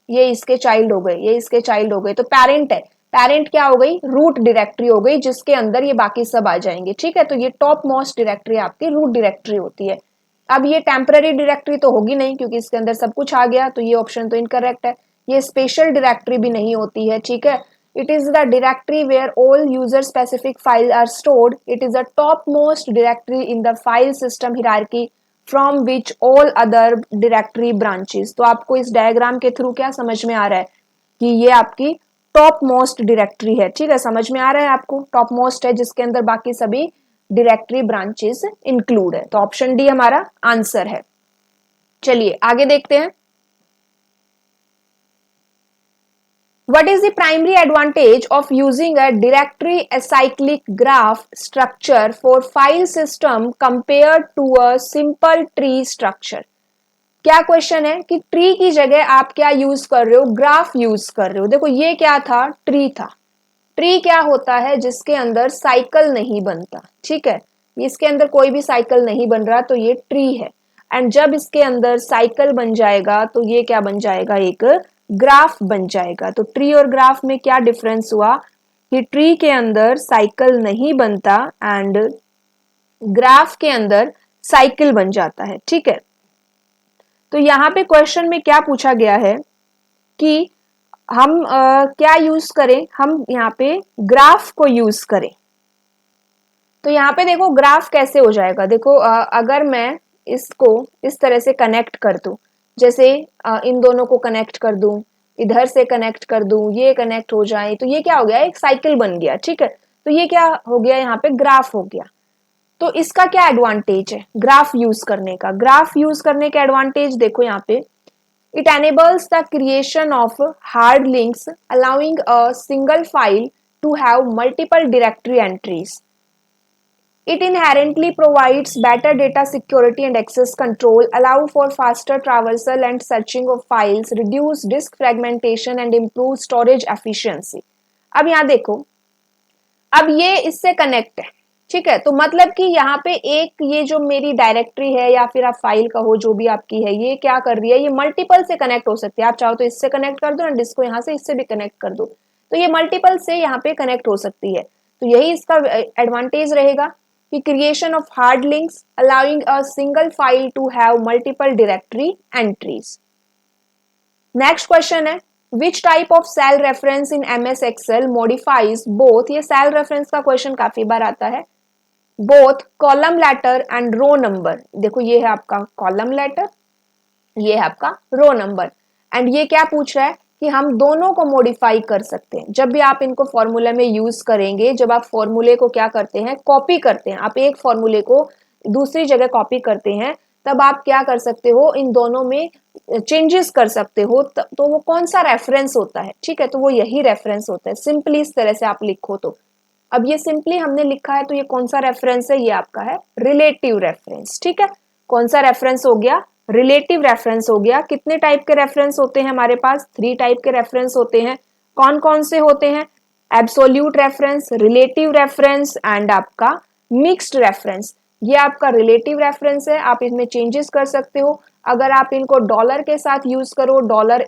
A: ये इसके चाइल्ड हो गए, ये इसके चाइल्ड हो गए. तो पेरेंट है. पेरेंट क्या हो गई? रूट डायरेक्टरी हो गई, जिसके अंदर ये बाकी सब आ जाएंगे, ठीक है. तो ये टॉप मोस्ट डायरेक्टरी आपकी रूट डायरेक्टरी होती है. अब ये टेम्पररी डायरेक्टरी तो होगी नहीं, क्योंकि इसके अंदर सब कुछ आ गया, तो ये ऑप्शन तो इनकरेक्ट है. ये स्पेशल डायरेक्टरी भी नहीं होती है, ठीक है. It is the directory where all user specific file are stored. It is the top most directory in the file system hierarchy from which all other directory branches. तो आपको इस डायग्राम के थ्रू क्या समझ में आ रहा है कि ये आपकी टॉप मोस्ट डायरेक्टरी है, ठीक है. समझ में आ रहा है आपको? टॉप मोस्ट है जिसके अंदर बाकी सभी डायरेक्टरी ब्रांचेस इंक्लूड है. तो ऑप्शन डी हमारा आंसर है. चलिए आगे देखते हैं. What is the primary advantage of using a directory acyclic graph structure for file system compared to a simple tree structure? क्या क्वेश्चन है कि ट्री की जगह आप क्या यूज कर रहे हो? ग्राफ यूज कर रहे हो. देखो ये क्या था? ट्री था. ट्री क्या होता है? जिसके अंदर साइकिल नहीं बनता, ठीक है. इसके अंदर कोई भी साइकिल नहीं बन रहा, तो ये ट्री है. एंड जब इसके अंदर साइकिल बन जाएगा तो ये क्या बन जाएगा? एक ग्राफ बन जाएगा. तो ट्री और ग्राफ में क्या डिफरेंस हुआ कि ट्री के अंदर साइकिल नहीं बनता एंड ग्राफ के अंदर साइकिल बन जाता है, ठीक है. तो यहाँ पे क्वेश्चन में क्या पूछा गया है कि हम क्या यूज करें? हम यहाँ पे ग्राफ को यूज करें. तो यहाँ पे देखो ग्राफ कैसे हो जाएगा. देखो अगर मैं इसको इस तरह से कनेक्ट कर दूं, जैसे इन दोनों को कनेक्ट कर दूं, इधर से कनेक्ट कर दूं, ये कनेक्ट हो जाए, तो ये क्या हो गया? एक साइकिल बन गया, ठीक है. तो ये क्या हो गया? यहाँ पे ग्राफ हो गया. तो इसका क्या एडवांटेज है ग्राफ यूज करने का? ग्राफ यूज करने का एडवांटेज देखो यहाँ पे. It enables the creation of hard links allowing a single file to have multiple directory entries. It inherently provides better data security and access control, allow for faster traversal and searching of files, reduce disk fragmentation and improve storage efficiency. अब यहाँ देखो, अब ये इससे कनेक्ट है, ठीक है. तो मतलब कि यहाँ पे एक ये जो मेरी डायरेक्टरी है या फिर आप फाइल कहो जो भी आपकी है, ये क्या कर रही है? ये मल्टीपल से कनेक्ट हो सकती है. आप चाहो तो इससे कनेक्ट कर दो एंड इसको यहाँ से इससे भी कनेक्ट कर दो. तो ये मल्टीपल से यहाँ पे कनेक्ट हो सकती है. तो यही इसका एडवांटेज रहेगा कि creation of hard links allowing a single file to have multiple directory entries. Next question है, which type of cell reference in MS Excel modifies both. ये सेल रेफरेंस का क्वेश्चन काफी बार आता है. Both column letter and row number. देखो ये है आपका कॉलम लेटर, ये है आपका रो नंबर. एंड ये क्या पूछ रहा है कि हम दोनों को मॉडिफाई कर सकते हैं. जब भी आप इनको फॉर्मूला में यूज करेंगे, जब आप फॉर्मूले को क्या करते हैं? कॉपी करते हैं. आप एक फॉर्मूले को दूसरी जगह कॉपी करते हैं, तब आप क्या कर सकते हो? इन दोनों में चेंजेस कर सकते हो. तो वो कौन सा रेफरेंस होता है? ठीक है, तो वो यही रेफरेंस होता है. सिंपली इस तरह से आप लिखो. तो अब ये सिंपली हमने लिखा है, तो ये कौन सा रेफरेंस है? ये आपका है रिलेटिव रेफरेंस, ठीक है. कौन सा रेफरेंस हो गया? रिलेटिव रेफरेंस हो गया. कितने टाइप के रेफरेंस होते हैं हमारे पास? 3 टाइप के रेफरेंस होते हैं. कौन कौन से होते हैं? Absolute reference, relative reference and आपका मिक्स्ड रेफरेंस. ये आपका रिलेटिव रेफरेंस है, आप इसमें चेंजेस कर सकते हो. अगर आप इनको डॉलर के साथ यूज करो,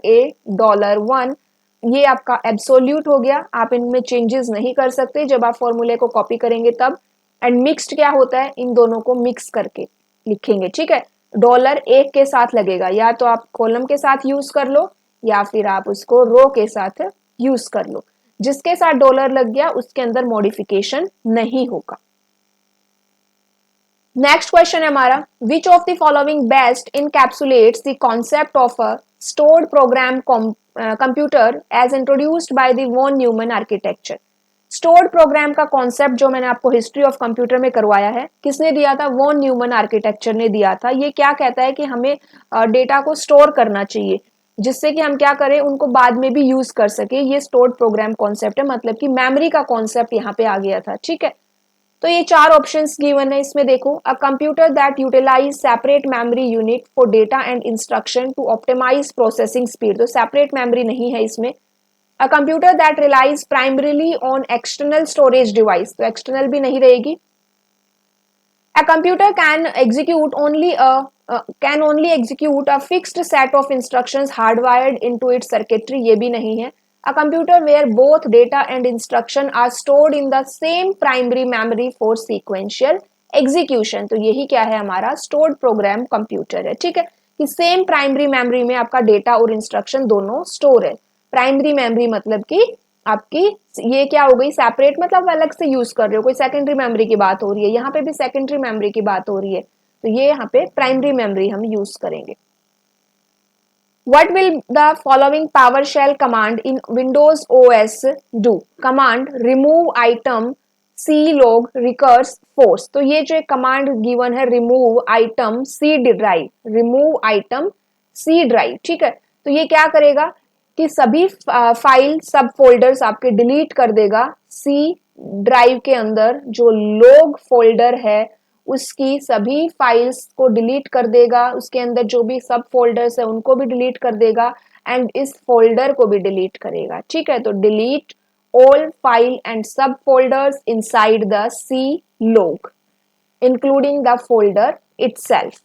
A: $A, $1, ये आपका एब्सोल्यूट हो गया. आप इनमें चेंजेस नहीं कर सकते जब आप फॉर्मूले को कॉपी करेंगे तब. एंड मिक्स्ड क्या होता है? इन दोनों को मिक्स करके लिखेंगे, ठीक है. $1 के साथ लगेगा, या तो आप कॉलम के साथ यूज कर लो या फिर आप उसको रो के साथ यूज कर लो. जिसके साथ डॉलर लग गया उसके अंदर मॉडिफिकेशन नहीं होगा. नेक्स्ट क्वेश्चन है हमारा, which of the following best encapsulates the concept of a stored program computer as introduced by the von Neumann architecture. Stored program का कॉन्सेप्ट जो मैंने आपको हिस्ट्री ऑफ कंप्यूटर में करवाया है, किसने दिया था? वॉन न्यूमन आर्किटेक्चर ने दिया था। ये क्या कहता है कि हमें डेटा को स्टोर करना चाहिए, जिससे कि हम क्या करें, उनको बाद में भी यूज कर सके। ये स्टोर्ड प्रोग्राम कॉन्सेप्ट है, मतलब कि मेमोरी का कॉन्सेप्ट यहाँ पे आ गया था। ठीक है, तो ये 4 ऑप्शंस गिवन है इसमें। देखो, a computer that utilize separate memory unit for data and instruction to optimize processing speed, तो सेपरेट मेमोरी नहीं है इसमें। A computer that relies primarily on external storage device, तो एक्सटर्नल भी नहीं रहेगी। A computer can only execute a fixed set of instructions hardwired into its circuitry, ये भी नहीं है। A computer where both data and instruction are stored in the same primary memory for sequential execution, तो यही क्या है हमारा stored program computer है। ठीक है, कि सेम प्राइमरी मेमोरी में आपका डेटा और इंस्ट्रक्शन दोनों स्टोर है। प्राइमरी मेमोरी मतलब कि आपकी ये क्या हो गई, सेपरेट मतलब अलग से यूज कर रहे हो, कोई सेकेंडरी मेमोरी की बात हो रही है, यहाँ पे भी सेकेंडरी मेमोरी की बात हो रही है, तो ये यहाँ पे प्राइमरी मेमोरी हम यूज करेंगे। What will the following PowerShell command in Windows OS do? Command remove item clog recurse force, तो ये जो एक कमांड गिवन है remove item c drive, remove item c drive, ठीक है, तो ये क्या करेगा कि सभी फाइल सब फोल्डर्स आपके डिलीट कर देगा। सी ड्राइव के अंदर जो लोग फोल्डर है उसकी सभी फाइल्स को डिलीट कर देगा, उसके अंदर जो भी सब फोल्डर्स है उनको भी डिलीट कर देगा एंड इस फोल्डर को भी डिलीट करेगा। ठीक है, तो delete all file and subfolders inside the C log including the folder itself.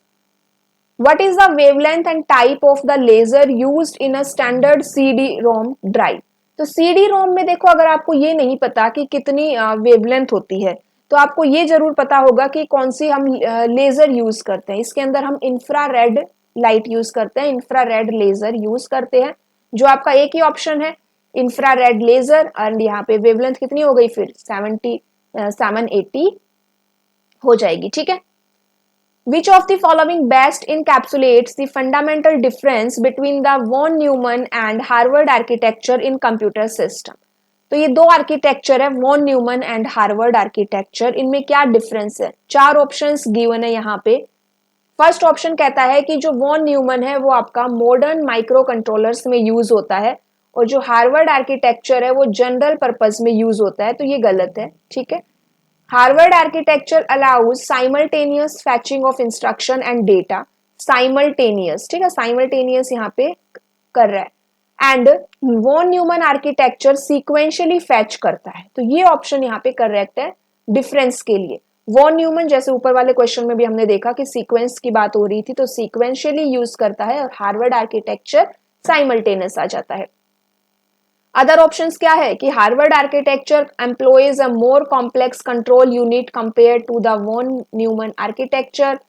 A: What is the wavelength and type of the laser used in a standard CD-ROM drive? तो CD-ROM में देखो, अगर आपको ये नहीं पता कि कितनी वेवलेंथ होती है, तो आपको ये जरूर पता होगा कि कौन सी हम लेजर यूज करते हैं। इसके अंदर हम इंफ्रारेड लाइट यूज करते हैं, इंफ्रारेड लेजर यूज करते हैं, जो आपका एक ही ऑप्शन है इंफ्रारेड लेजर। एंड यहाँ पे वेवलेंथ कितनी हो गई फिर 780 हो जाएगी। ठीक है, Which of the following best encapsulates the fundamental difference between the von Neumann and Harvard architecture in computer system? तो ये दो आर्किटेक्चर है, von Neumann and Harvard architecture, इनमें क्या डिफरेंस है? 4 ऑप्शंस गिवन है यहाँ पे। फर्स्ट ऑप्शन कहता है कि जो वॉन न्यूमन है वो आपका मॉडर्न माइक्रो कंट्रोलर्स में यूज होता है, और जो हार्वर्ड आर्किटेक्चर है वो जनरल पर्पज में यूज होता है, तो ये गलत है। ठीक है, Harvard architecture allows simultaneous fetching of instruction and data, simultaneous, ठीक है, simultaneous यहाँ पे कर रहा है, and von Neumann architecture sequentially fetch करता है, तो ये ऑप्शन यहाँ पे करेक्ट है डिफरेंस के लिए। von Neumann जैसे ऊपर वाले क्वेश्चन में भी हमने देखा कि सीक्वेंस की बात हो रही थी, तो सीक्वेंशियली यूज करता है, और हार्वर्ड आर्किटेक्चर साइमल्टेनियस आ जाता है। अदर ऑप्शंस क्या है कि Harvard architecture employs a more complex control unit compare to the von Neumann architecture,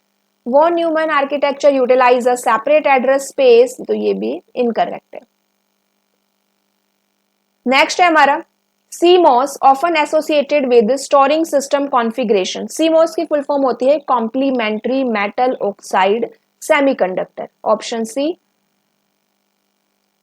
A: von Neumann architecture utilize a separate address space, तो ये भी इनकरेक्ट है। नेक्स्ट है हमारा CMOS often associated with storing system configuration. CMOS की फुल फॉर्म होती है complementary metal oxide semiconductor, option C.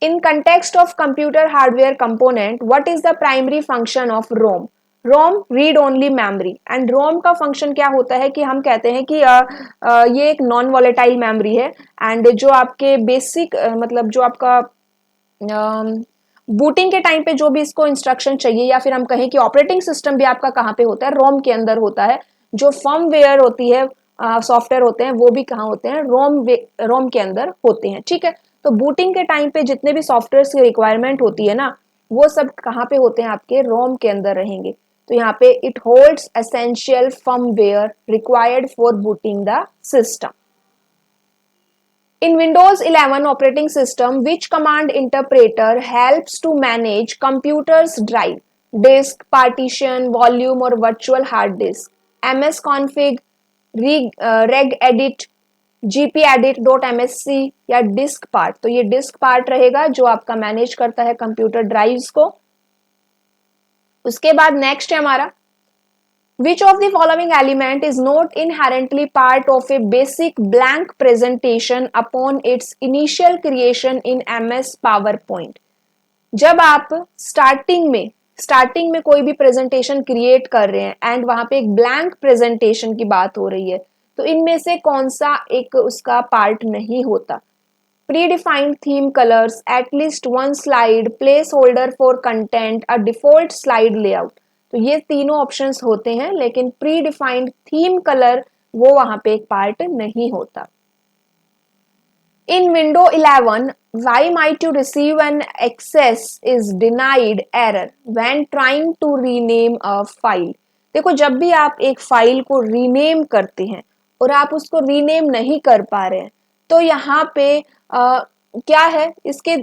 A: In context of computer hardware component, what is the primary function of ROM? ROM read only memory, and ROM का फंक्शन क्या होता है कि हम कहते हैं कि ये एक नॉन वॉलेटाइल मेमोरी है, एंड जो आपके बेसिक मतलब जो आपका बूटिंग के टाइम पे जो भी इसको इंस्ट्रक्शन चाहिए, या फिर हम कहें कि ऑपरेटिंग सिस्टम भी आपका कहाँ पे होता है, रोम के अंदर होता है। जो फर्मवेयर होती है, सॉफ्टवेयर होते हैं, वो भी कहाँ होते हैं, रोम के अंदर होते हैं। ठीक है, तो बूटिंग के टाइम पे जितने भी सॉफ्टवेयर की रिक्वायरमेंट होती है ना, वो सब कहाँ पे होते हैं, आपके रोम के अंदर रहेंगे। तो यहाँ पे it holds essential firmware required for booting the system. In Windows 11 operating system, which command interpreter helps to manage computer's drive, disk, partition, volume or virtual hard disk? msconfig, regedit, gpedit.msc या disk part? तो ये disk part रहेगा जो आपका मैनेज करता है कंप्यूटर ड्राइव्स को। उसके बाद नेक्स्ट है हमारा Which of the following element is not inherently part of a basic blank presentation upon its initial creation in MS PowerPoint? जब आप स्टार्टिंग में स्टार्टिंग में कोई भी प्रेजेंटेशन क्रिएट कर रहे हैं एंड वहां पे एक ब्लैंक प्रेजेंटेशन की बात हो रही है, तो इनमें से कौन सा एक उसका पार्ट नहीं होता? Predefined theme colours, at least one slide, place holder for content, a default slide layout. तो ये तीनों ऑप्शंस होते हैं, लेकिन प्रीडिफाइंड थीम कलर वो वहां पे एक पार्ट नहीं होता। In window 11, why might you receive an access is denied error when trying to rename a file? देखो, जब भी आप एक फाइल को रीनेम करते हैं और आप उसको रीनेम नहीं कर पा रहे हैं, तो यहाँ पे क्या है, इसके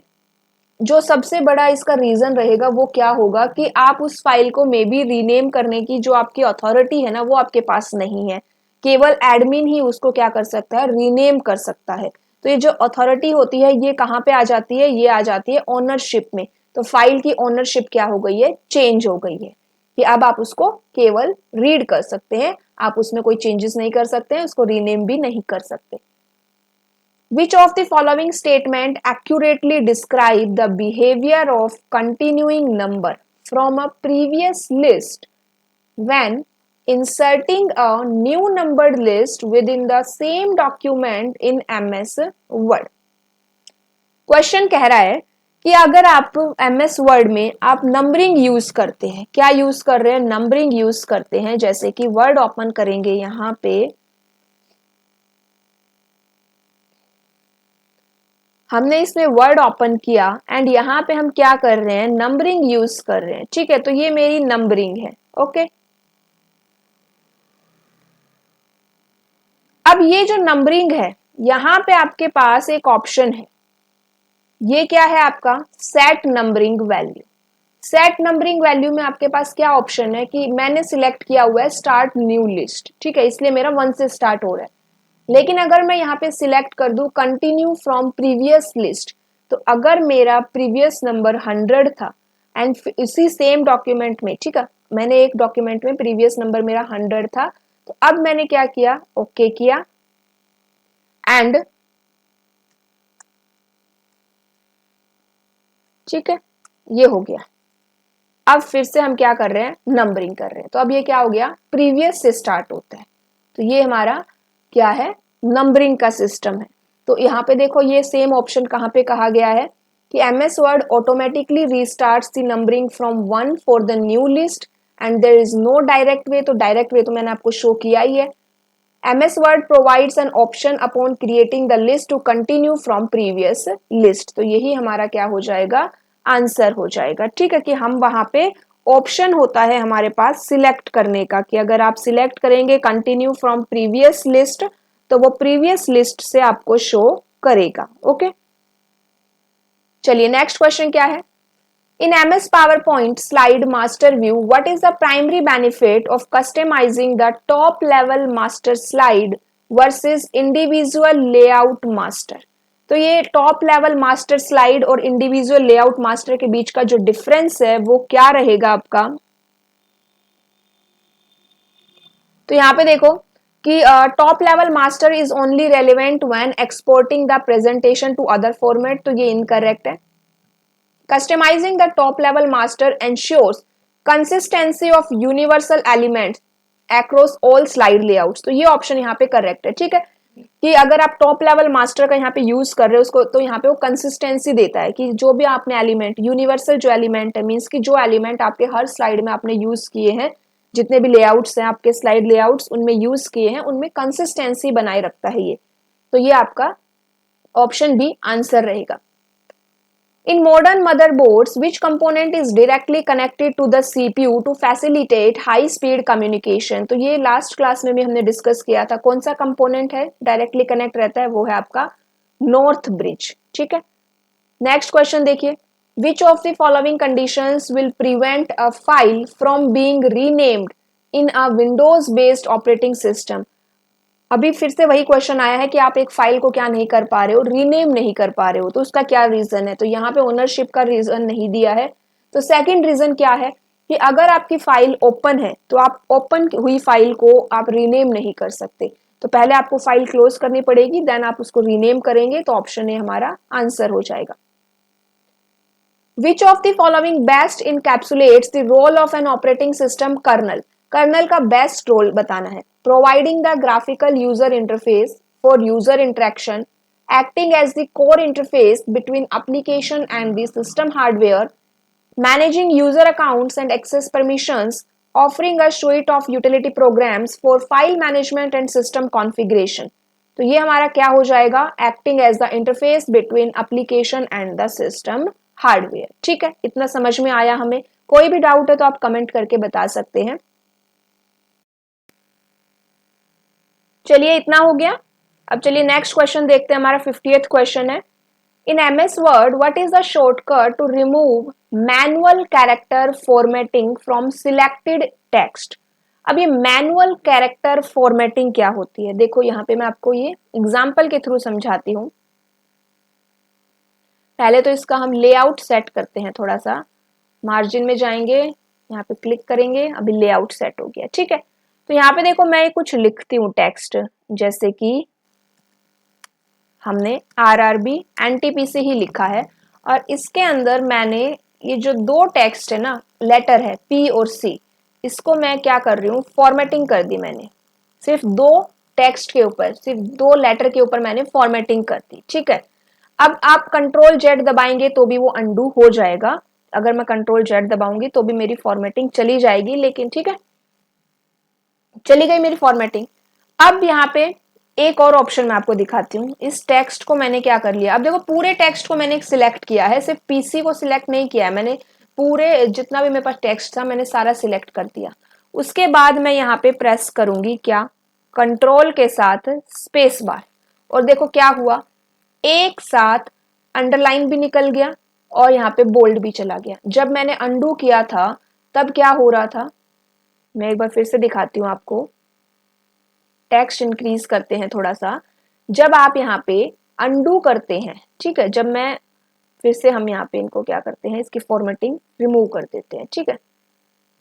A: जो सबसे बड़ा इसका रीजन रहेगा वो क्या होगा कि आप उस फाइल को मे बी रीनेम करने की जो आपकी अथॉरिटी है ना, वो आपके पास नहीं है। केवल एडमिन ही उसको क्या कर सकता है, रीनेम कर सकता है। तो ये जो अथॉरिटी होती है ये कहाँ पे आ जाती है, ये आ जाती है ओनरशिप में। तो फाइल की ओनरशिप क्या हो गई है, चेंज हो गई है कि अब आप उसको केवल रीड कर सकते हैं, आप उसमें कोई चेंजेस नहीं कर सकते हैं, उसको रीनेम भी नहीं कर सकते। Which of the following statement accurately describe the behavior of continuing number from a previous list when inserting a new numbered list within the same document in MS Word? Question कह रहा है कि अगर आप MS Word में आप नंबरिंग यूज करते हैं, क्या यूज कर रहे हैं, नंबरिंग यूज करते हैं। जैसे कि वर्ड ओपन करेंगे, यहां पे हमने इसमें वर्ड ओपन किया एंड यहाँ पे हम क्या कर रहे हैं, नंबरिंग यूज कर रहे हैं। ठीक है, तो ये मेरी नंबरिंग है। ओके, अब ये जो नंबरिंग है, यहाँ पे आपके पास एक ऑप्शन है, ये क्या है आपका, set numbering value. Set numbering value में आपके पास क्या ऑप्शन है कि मैंने सिलेक्ट किया हुआ है स्टार्ट न्यू लिस्ट। ठीक है, इसलिए मेरा 1 से स्टार्ट हो रहा है। लेकिन अगर मैं यहाँ पे सिलेक्ट कर दूं कंटिन्यू फ्रॉम प्रीवियस लिस्ट, तो अगर मेरा प्रीवियस नंबर 100 था एंड इसी सेम डॉक्यूमेंट में, ठीक है, मैंने एक डॉक्यूमेंट में प्रीवियस नंबर मेरा 100 था, तो अब मैंने क्या किया, ओके किया एंड ठीक है, ये हो गया। अब फिर से हम क्या कर रहे हैं, नंबरिंग कर रहे हैं। तो अब ये क्या हो गया, प्रीवियस से स्टार्ट होता है। तो ये हमारा क्या है, नंबरिंग का सिस्टम है। तो यहाँ पे देखो, ये सेम ऑप्शन कहाँ पे कहा गया है कि MS Word automatically restarts the numbering from 1 for the new list and there is no direct way. तो डायरेक्ट वे तो मैंने आपको शो किया ही है। MS Word provides an option upon creating the list to continue from previous list। तो यही हमारा क्या हो जाएगा, आंसर हो जाएगा। ठीक है, कि हम वहां पे ऑप्शन होता है हमारे पास सिलेक्ट करने का कि अगर आप सिलेक्ट करेंगे कंटिन्यू फ्रॉम प्रीवियस लिस्ट, तो वो प्रीवियस लिस्ट से आपको शो करेगा। ओके, चलिए नेक्स्ट क्वेश्चन क्या है। In MS PowerPoint slide master view, what is the primary benefit of customizing the top level master slide versus individual layout master? तो ये टॉप लेवल मास्टर स्लाइड और इंडिविजुअल लेआउट मास्टर के बीच का जो डिफरेंस है वो क्या रहेगा आपका। तो यहाँ पे देखो कि top level master is only relevant when exporting the presentation to other format. तो ये इनकरेक्ट है। Customizing the top level master ensures consistency of universal elements across all slide layouts। तो ये ऑप्शन यहाँ पे करेक्ट है। ठीक है, कि अगर आप टॉप लेवल मास्टर का यहाँ पे यूज कर रहे हो उसको, तो यहाँ पे वो कंसिस्टेंसी देता है कि जो भी आपने एलिमेंट, यूनिवर्सल जो एलिमेंट है, मीन्स कि जो एलिमेंट आपके हर स्लाइड में आपने यूज किए हैं, जितने भी लेआउट्स हैं आपके स्लाइड लेआउट्स उनमें यूज किए हैं, उनमें कंसिस्टेंसी बनाए रखता है ये। तो ये आपका ऑप्शन बी आंसर रहेगा। In modern motherboards, which component is directly connected to the CPU to facilitate high speed communication? तो ये लास्ट क्लास में भी हमने डिस्कस किया था, कौन सा कंपोनेंट है डायरेक्टली कनेक्ट रहता है, वो है आपका नॉर्थ ब्रिज। ठीक है, नेक्स्ट क्वेश्चन देखिए। Which of the following conditions will prevent a file from being renamed in a Windows based operating system? अभी फिर से वही क्वेश्चन आया है कि आप एक फाइल को क्या नहीं कर पा रहे हो, रीनेम नहीं कर पा रहे हो, तो उसका क्या रीजन है। तो यहाँ पे ओनरशिप का रीजन नहीं दिया है। तो सेकंड रीजन क्या है कि अगर आपकी फाइल ओपन है तो आप ओपन हुई फाइल को आप रीनेम नहीं कर सकते। तो पहले आपको फाइल क्लोज करनी पड़ेगी, देन आप उसको रीनेम करेंगे। तो ऑप्शन ए हमारा आंसर हो जाएगा। Which of the following best encapsulates the role of an operating system kernel, kernel का बेस्ट रोल बताना है। Providing the graphical user interface for user interaction, acting as the core interface between application and the system hardware, managing user accounts and access permissions, offering a suite of utility programs for file management and system configuration। तो ये हमारा क्या हो जाएगा, acting as the interface between application and the system hardware. ठीक है, इतना समझ में आया हमें? कोई भी डाउट है तो आप कमेंट करके बता सकते हैं। चलिए इतना हो गया। अब चलिए नेक्स्ट क्वेश्चन देखते हैं। हमारा 50th क्वेश्चन है, इन MS Word what is the shortcut to remove manual character formatting from selected text। अब ये मैनुअल कैरेक्टर फॉर्मेटिंग क्या होती है, देखो यहाँ पे मैं आपको ये एग्जाम्पल के थ्रू समझाती हूँ। पहले तो इसका हम लेआउट सेट करते हैं, थोड़ा सा मार्जिन में जाएंगे, यहाँ पे क्लिक करेंगे, अभी लेआउट सेट हो गया। ठीक है, तो यहाँ पे देखो मैं कुछ लिखती हूँ टेक्स्ट, जैसे कि हमने RRB NTPC ही लिखा है और इसके अंदर मैंने ये जो दो टेक्स्ट है ना, लेटर है P और C, इसको मैं क्या कर रही हूँ, फॉर्मेटिंग कर दी मैंने। सिर्फ दो टेक्स्ट के ऊपर, सिर्फ दो लेटर के ऊपर मैंने फॉर्मेटिंग कर दी। ठीक है, अब आप कंट्रोल जेड दबाएंगे तो भी वो अंडू हो जाएगा। अगर मैं कंट्रोल जेड दबाऊंगी तो भी मेरी फॉर्मेटिंग चली जाएगी, लेकिन ठीक है, चली गई मेरी फॉर्मेटिंग। अब यहाँ पे एक और ऑप्शन मैं आपको दिखाती हूँ। इस टेक्स्ट को मैंने क्या कर लिया, अब देखो पूरे टेक्स्ट को मैंने सिलेक्ट किया है, सिर्फ पीसी को सिलेक्ट नहीं किया है मैंने, पूरे जितना भी मेरे पास टेक्स्ट था मैंने सारा सिलेक्ट कर दिया। उसके बाद मैं यहाँ पे प्रेस करूंगी क्या, कंट्रोल के साथ स्पेस बार, और देखो क्या हुआ, एक साथ अंडरलाइन भी निकल गया और यहाँ पे बोल्ड भी चला गया। जब मैंने अंडू किया था तब क्या हो रहा था, मैं एक बार फिर से दिखाती हूँ आपको। टेक्स्ट इंक्रीज करते हैं थोड़ा सा, जब आप यहाँ पे अंडू करते हैं, ठीक है, जब मैं फिर से, हम यहाँ पे इनको क्या करते हैं, इसकी फॉर्मेटिंग रिमूव कर देते हैं। ठीक है,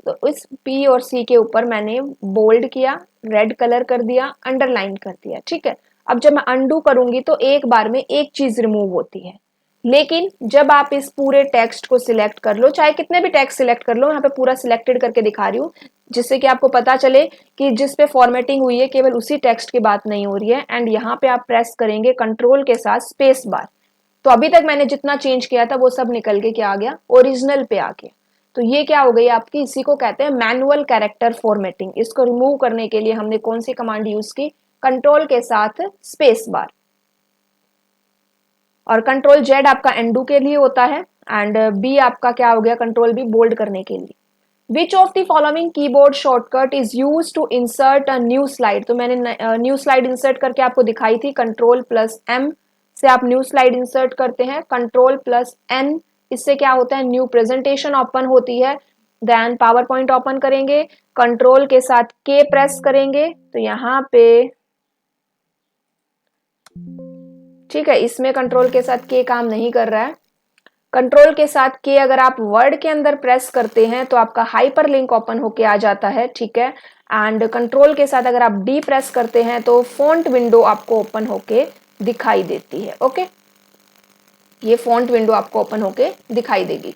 A: तो इस P और C के ऊपर मैंने बोल्ड किया, रेड कलर कर दिया, अंडरलाइन कर दिया। ठीक है, अब जब मैं अंडू करूंगी तो एक बार में एक चीज रिमूव होती है, लेकिन जब आप इस पूरे टेक्स्ट को सिलेक्ट कर लो, चाहे कितने भी टेक्स्ट सिलेक्ट कर लो, यहाँ पे पूरा सिलेक्टेड करके दिखा रही हूँ जिससे कि आपको पता चले कि जिस पे फॉर्मेटिंग हुई है केवल उसी टेक्स्ट की बात नहीं हो रही है। एंड यहाँ पे आप प्रेस करेंगे कंट्रोल के साथ स्पेस बार, तो अभी तक मैंने जितना चेंज किया था वो सब निकल के क्या आ गया, ओरिजिनल पे आ गया। तो ये क्या हो गई आपकी, इसी को कहते हैं मैनुअल कैरेक्टर फॉर्मेटिंग। इसको रिमूव करने के लिए हमने कौन सी कमांड यूज की, कंट्रोल के साथ स्पेस बार, और कंट्रोल जेड आपका एंडू के लिए होता है, एंड बी आपका क्या हो गया, कंट्रोल बी बोल्ड करने के लिए। Which of the following keyboard shortcut is use to insert a new slide, तो मैंने न्यू स्लाइड इंसर्ट करके आपको दिखाई थी, कंट्रोल प्लस M से आप न्यू स्लाइड इंसर्ट करते हैं, कंट्रोल प्लस N इससे क्या होता है, न्यू प्रेजेंटेशन ओपन होती है। देन पावर पॉइंट ओपन करेंगे, कंट्रोल के साथ K प्रेस करेंगे, तो यहाँ पे ठीक है, इसमें कंट्रोल के साथ K काम नहीं कर रहा है। कंट्रोल के साथ K अगर आप वर्ड के अंदर प्रेस करते हैं तो आपका हाइपर लिंक ओपन होके आ जाता है। ठीक है, एंड कंट्रोल के साथ अगर आप D प्रेस करते हैं तो फॉन्ट विंडो आपको ओपन होके दिखाई देती है। ओके, ये फॉन्ट विंडो आपको ओपन होके दिखाई देगी।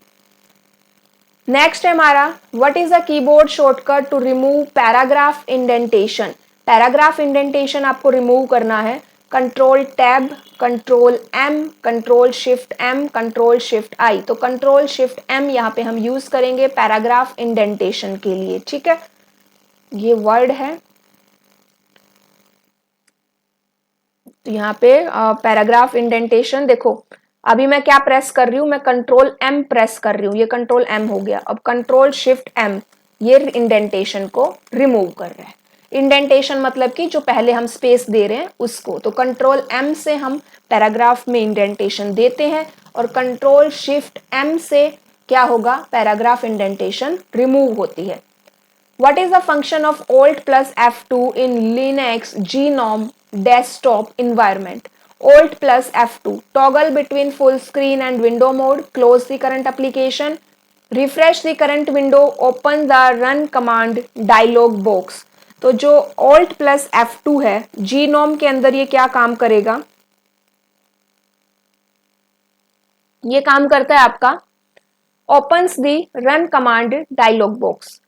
A: नेक्स्ट है हमारा, what is a keyboard shortcut to remove paragraph indentation. Paragraph indentation आपको रिमूव करना है, control tab, control M, control shift M, control shift I। तो कंट्रोल शिफ्ट M यहाँ पे हम यूज करेंगे पैराग्राफ इंडेंटेशन के लिए। ठीक है, ये वर्ड है, तो यहाँ पे पैराग्राफ इंडेंटेशन देखो, अभी मैं क्या प्रेस कर रही हूँ, मैं कंट्रोल M प्रेस कर रही हूँ, ये कंट्रोल M हो गया। अब कंट्रोल शिफ्ट M ये इंडेंटेशन को रिमूव कर रहा है। इंडेंटेशन मतलब कि जो पहले हम स्पेस दे रहे हैं उसको, तो कंट्रोल M से हम पैराग्राफ में इंडेंटेशन देते हैं और कंट्रोल शिफ्ट M से क्या होगा, पैराग्राफ इंडेंटेशन रिमूव होती है। What is the function of Alt plus F2 in Linux GNOME desktop environment? Alt plus F2 toggle between full screen and window mode, close the current application, refresh the current window, open the run command dialog box। तो जो Alt plus F2 है GNOME के अंदर ये क्या काम करेगा, ये काम करता है आपका opens the run command dialog box.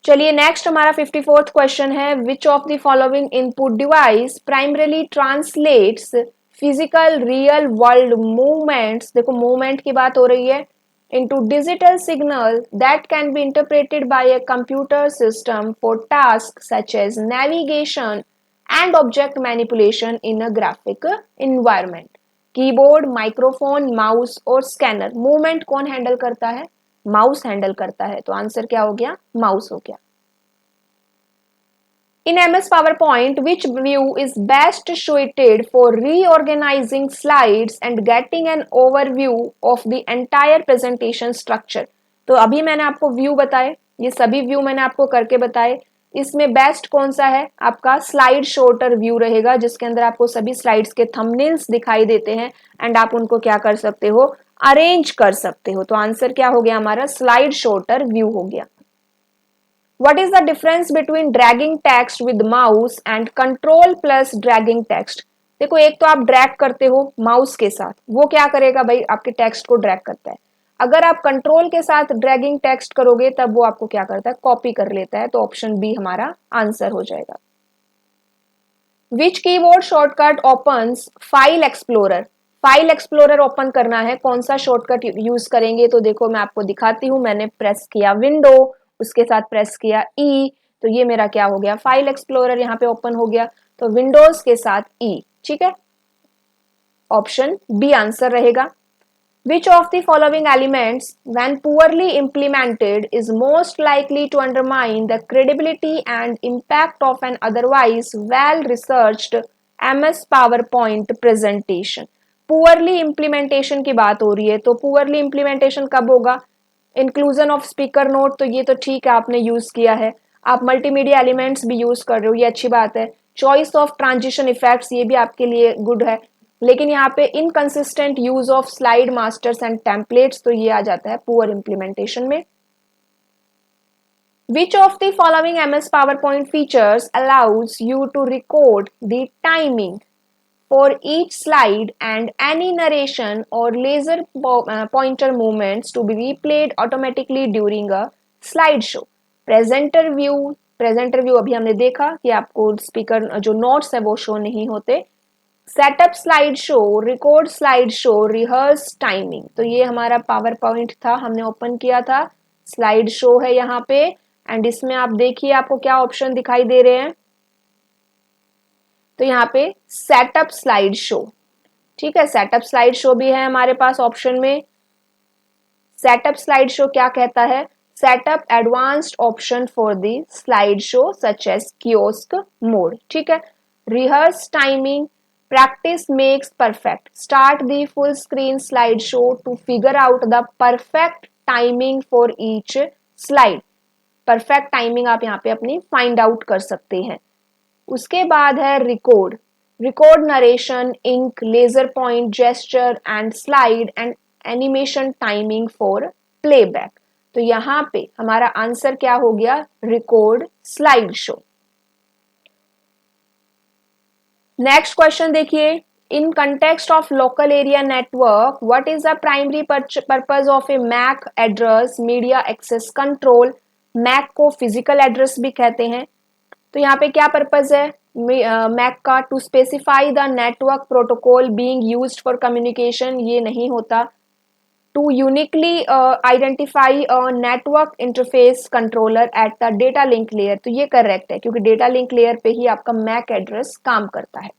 A: चलिए नेक्स्ट हमारा 54th क्वेश्चन है, which of the following input device primarily translates physical real world movements, देखो मूवमेंट की बात हो रही है, into digital signal that can be interpreted by a computer system for tasks such as navigation and object manipulation in a graphic environment. Keyboard, microphone, mouse और स्कैनर, मूवमेंट कौन हैंडल करता है? माउस हैंडल करता है, तो आंसर क्या हो गया? माउस हो गया. In MS PowerPoint, which view is best suited for reorganizing slides and getting an overview of the entire presentation structure? तो अभी मैंने आपको व्यू बताए, ये सभी व्यू मैंने आपको करके बताए. इसमें बेस्ट कौन सा है? आपका स्लाइड शॉर्टर व्यू रहेगा, जिसके अंदर आपको सभी स्लाइड्स के थंबनेल्स दिखाई देते हैं एंड आप उनको क्या कर सकते हो? अरेंज कर सकते हो. तो आंसर क्या हो गया हमारा? स्लाइड शॉर्टर व्यू हो गया. What is the difference between dragging text with mouse and control plus dragging text? देखो एक तो आप ड्रैग करते हो माउस के साथ, वो क्या करेगा भाई? आपके टेक्स्ट को ड्रैग करता है. अगर आप कंट्रोल के साथ ड्रैगिंग टेक्स्ट करोगे तब वो आपको क्या करता है? कॉपी कर लेता है. तो ऑप्शन बी हमारा आंसर हो जाएगा. Which keyboard shortcut opens file explorer? File explorer open करना है, कौन सा शॉर्टकट यूज करेंगे? तो देखो मैं आपको दिखाती हूं. मैंने प्रेस किया विंडो, उसके साथ प्रेस किया ई, तो ये मेरा क्या हो गया? फाइल एक्सप्लोरर यहाँ पे ओपन हो गया. तो विंडोज के साथ ई, ठीक है. ऑप्शन बी आंसर रहेगा. Which of the following elements when poorly implemented is most likely to undermine the credibility and impact of an otherwise well researched MS PowerPoint presentation? Poorly implementation की बात हो रही है, तो पुअरली इंप्लीमेंटेशन कब होगा? इंक्लूजन ऑफ स्पीकर नोट, तो ये तो ठीक है, आपने यूज किया है. आप मल्टीमीडिया एलिमेंट्स भी यूज कर रहे हो, ये अच्छी बात है. चॉइस ऑफ ट्रांजिशन इफेक्ट्स, ये भी आपके लिए गुड है. लेकिन यहाँ पे inconsistent use of slide masters and templates, तो ये आ जाता है पुअर इंप्लीमेंटेशन में. Which of the following MS PowerPoint features allows you to record the timing for each slide and any narration or laser pointer movements to be replayed automatically during a slideshow? Presenter view अभी हमने देखा कि आपको स्पीकर जो नोट्स है वो शो नहीं होते. Setup slide show, record slide show, rehearse timing, तो ये हमारा पावर पॉइंट था, हमने ओपन किया था. स्लाइड शो है यहाँ पे एंड इसमें आप देखिए आपको क्या ऑप्शन दिखाई दे रहे हैं. तो यहाँ पे सेटअप स्लाइड शो, ठीक है, सेटअप स्लाइड शो भी है हमारे पास ऑप्शन में. सेटअप स्लाइड शो क्या कहता है? Setup advanced option for the slide show such as kiosk mode, ठीक है. Rehearse timing, practice makes perfect, start the full screen slide show to figure out the perfect timing for each slide. Perfect timing आप यहाँ पे अपनी फाइंड आउट कर सकते हैं. उसके बाद है record narration, ink, laser point, gesture and slide and animation timing for playback. तो यहाँ पे हमारा आंसर क्या हो गया? Record slide show. Next question देखिए, in context of local area network what is the primary purpose of a MAC address media access control? MAC को फिजिकल एड्रेस भी कहते हैं. तो यहाँ पे क्या पर्पज है मैक का? To specify the network protocol being used for communication, ये नहीं होता. To uniquely identify network interface controller at the data link layer, तो ये करेक्ट है क्योंकि डेटा लिंक लेयर पे ही आपका मैक एड्रेस काम करता है.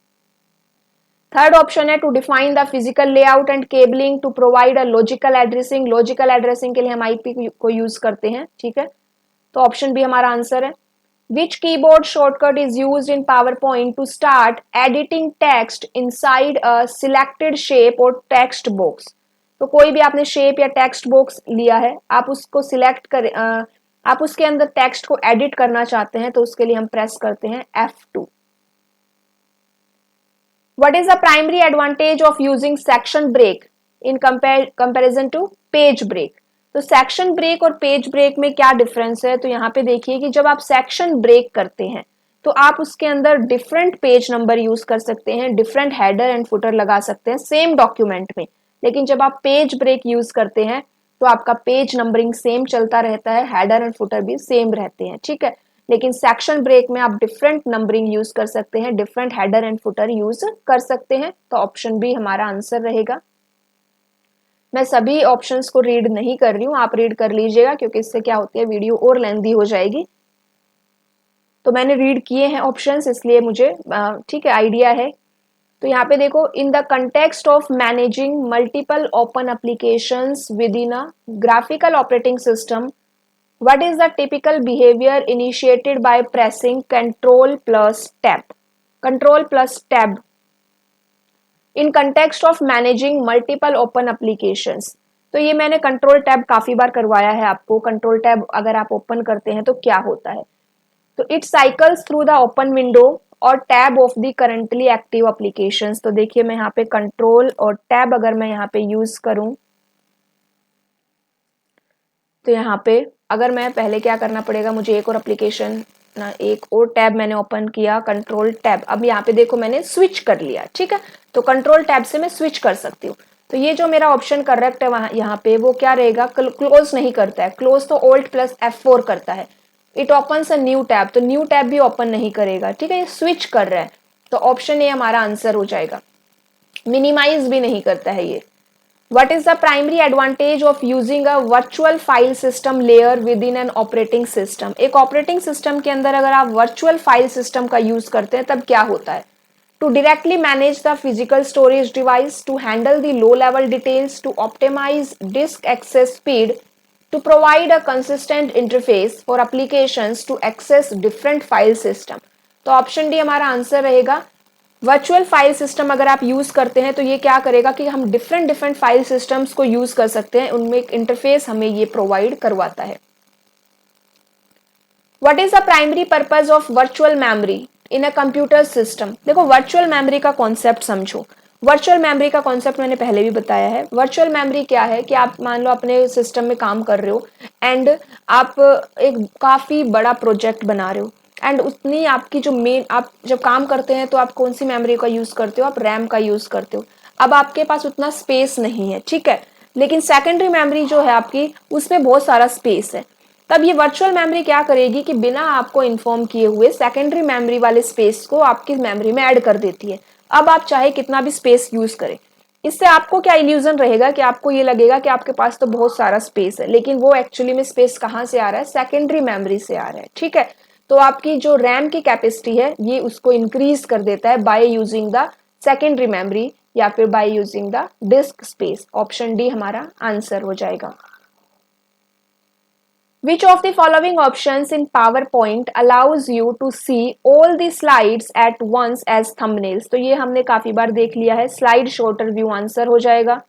A: थर्ड ऑप्शन है to define the physical layout and cabling to provide a logical addressing. Logical addressing के लिए हम आईपी को यूज करते हैं, ठीक है. तो ऑप्शन बी हमारा आंसर है. Which keyboard shortcut is used in PowerPoint to start editing text inside a selected shape or text box? तो कोई भी आपने शेप या टेक्स्ट बॉक्स लिया है, आप उसको सिलेक्ट करें, आप उसके अंदर टेक्स्ट को एडिट करना चाहते हैं, तो उसके लिए हम प्रेस करते हैं F2. What is the primary advantage of using section break in comparison to page break? तो सेक्शन ब्रेक और पेज ब्रेक में क्या डिफरेंस है? तो यहाँ पे देखिए कि जब आप सेक्शन ब्रेक करते हैं तो आप उसके अंदर डिफरेंट पेज नंबर यूज कर सकते हैं, डिफरेंट हेडर एंड फुटर लगा सकते हैं सेम डॉक्यूमेंट में. लेकिन जब आप पेज ब्रेक यूज करते हैं तो आपका पेज नंबरिंग सेम चलता रहता है, हेडर एंड फुटर भी सेम रहते हैं, ठीक है। लेकिन सेक्शन ब्रेक में आप डिफरेंट नंबरिंग यूज कर सकते हैं, different header and footer use कर सकते हैं, तो ऑप्शन बी हमारा आंसर रहेगा। मैं सभी ऑप्शंस को रीड नहीं कर रही हूँ, आप रीड कर लीजिएगा क्योंकि इससे क्या होती है वीडियो और लेंथी हो जाएगी। तो मैंने रीड किए हैं ऑप्शंस, इसलिए मुझे ठीक है आइडिया है। तो यहाँ पे देखो, in the context of managing multiple open applications with in a graphical operating system, what is the typical behaviour initiated by pressing control plus tab? Control plus tab in context of managing multiple open applications. तो ये मैंने कंट्रोल टैब काफी बार करवाया है आपको। कंट्रोल टैब अगर आप ओपन करते हैं तो क्या होता है, तो it cycles through the open window और tab of the currently active applications. तो देखिए मैं यहाँ पे कंट्रोल और टैब अगर मैं यहाँ पे यूज करूं, तो यहाँ पे अगर मैं पहले क्या करना पड़ेगा, मुझे एक और एप्लीकेशन ना, एक और टैब मैंने ओपन किया, कंट्रोल टैब। अब यहाँ पे देखो मैंने स्विच कर लिया, ठीक है। तो कंट्रोल टैब से मैं स्विच कर सकती हूँ। तो ये जो मेरा ऑप्शन करेक्ट है वहां यहाँ पे वो क्या रहेगा, क्लोज नहीं करता है। क्लोज तो Alt प्लस F4 करता है। It opens a new tab, तो न्यू टैब भी ओपन नहीं करेगा, ठीक है, ये स्विच कर रहा है। तो ऑप्शन ए हमारा आंसर हो जाएगा। मिनिमाइज भी नहीं करता है ये। What is the primary advantage of using a virtual file system layer within an operating system? एक ऑपरेटिंग सिस्टम के अंदर अगर आप वर्चुअल फाइल सिस्टम का यूज करते हैं तब क्या होता है? To directly manage the physical storage device, to handle the low level details, to optimize disk access speed, to provide a consistent interface for applications to access different file system. तो ऑप्शन डी हमारा आंसर रहेगा। वर्चुअल फाइल सिस्टम अगर आप यूज करते हैं तो ये क्या करेगा कि हम डिफरेंट फाइल सिस्टम्स को यूज कर सकते हैं, उनमें एक इंटरफेस हमें ये प्रोवाइड करवाता है। What is the primary purpose of virtual memory in a computer system? देखो वर्चुअल मेमोरी का कॉन्सेप्ट समझो। वर्चुअल मेमोरी का कॉन्सेप्ट मैंने पहले भी बताया है। वर्चुअल मेमोरी क्या है कि आप मान लो अपने सिस्टम में काम कर रहे हो एंड आप एक काफी बड़ा प्रोजेक्ट बना रहे हो एंड उतनी आपकी जो मेन, आप जब काम करते हैं तो आप कौन सी मेमोरी का यूज करते हो, आप रैम का यूज करते हो। अब आपके पास उतना स्पेस नहीं है, ठीक है, लेकिन सेकेंडरी मेमोरी जो है आपकी उसमें बहुत सारा स्पेस है। तब ये वर्चुअल मेमोरी क्या करेगी कि बिना आपको इन्फॉर्म किए हुए सेकेंडरी मेमोरी वाले स्पेस को आपकी मेमोरी में ऐड कर देती है। अब आप चाहे कितना भी स्पेस यूज करें, इससे आपको क्या इल्यूजन रहेगा कि आपको ये लगेगा कि आपके पास तो बहुत सारा स्पेस है, लेकिन वो एक्चुअली में स्पेस कहाँ से आ रहा है, सेकेंडरी मेमोरी से आ रहा है, ठीक है। तो आपकी जो रैम की कैपेसिटी है ये उसको इंक्रीज कर देता है by using the secondary memory या फिर by using the disc space. Option D हमारा आंसर हो जाएगा। Which of the following options in PowerPoint allows you to see all the slides at once as thumbnails? तो ये हमने काफी बार देख लिया है, स्लाइड शॉर्टर व्यू आंसर हो जाएगा।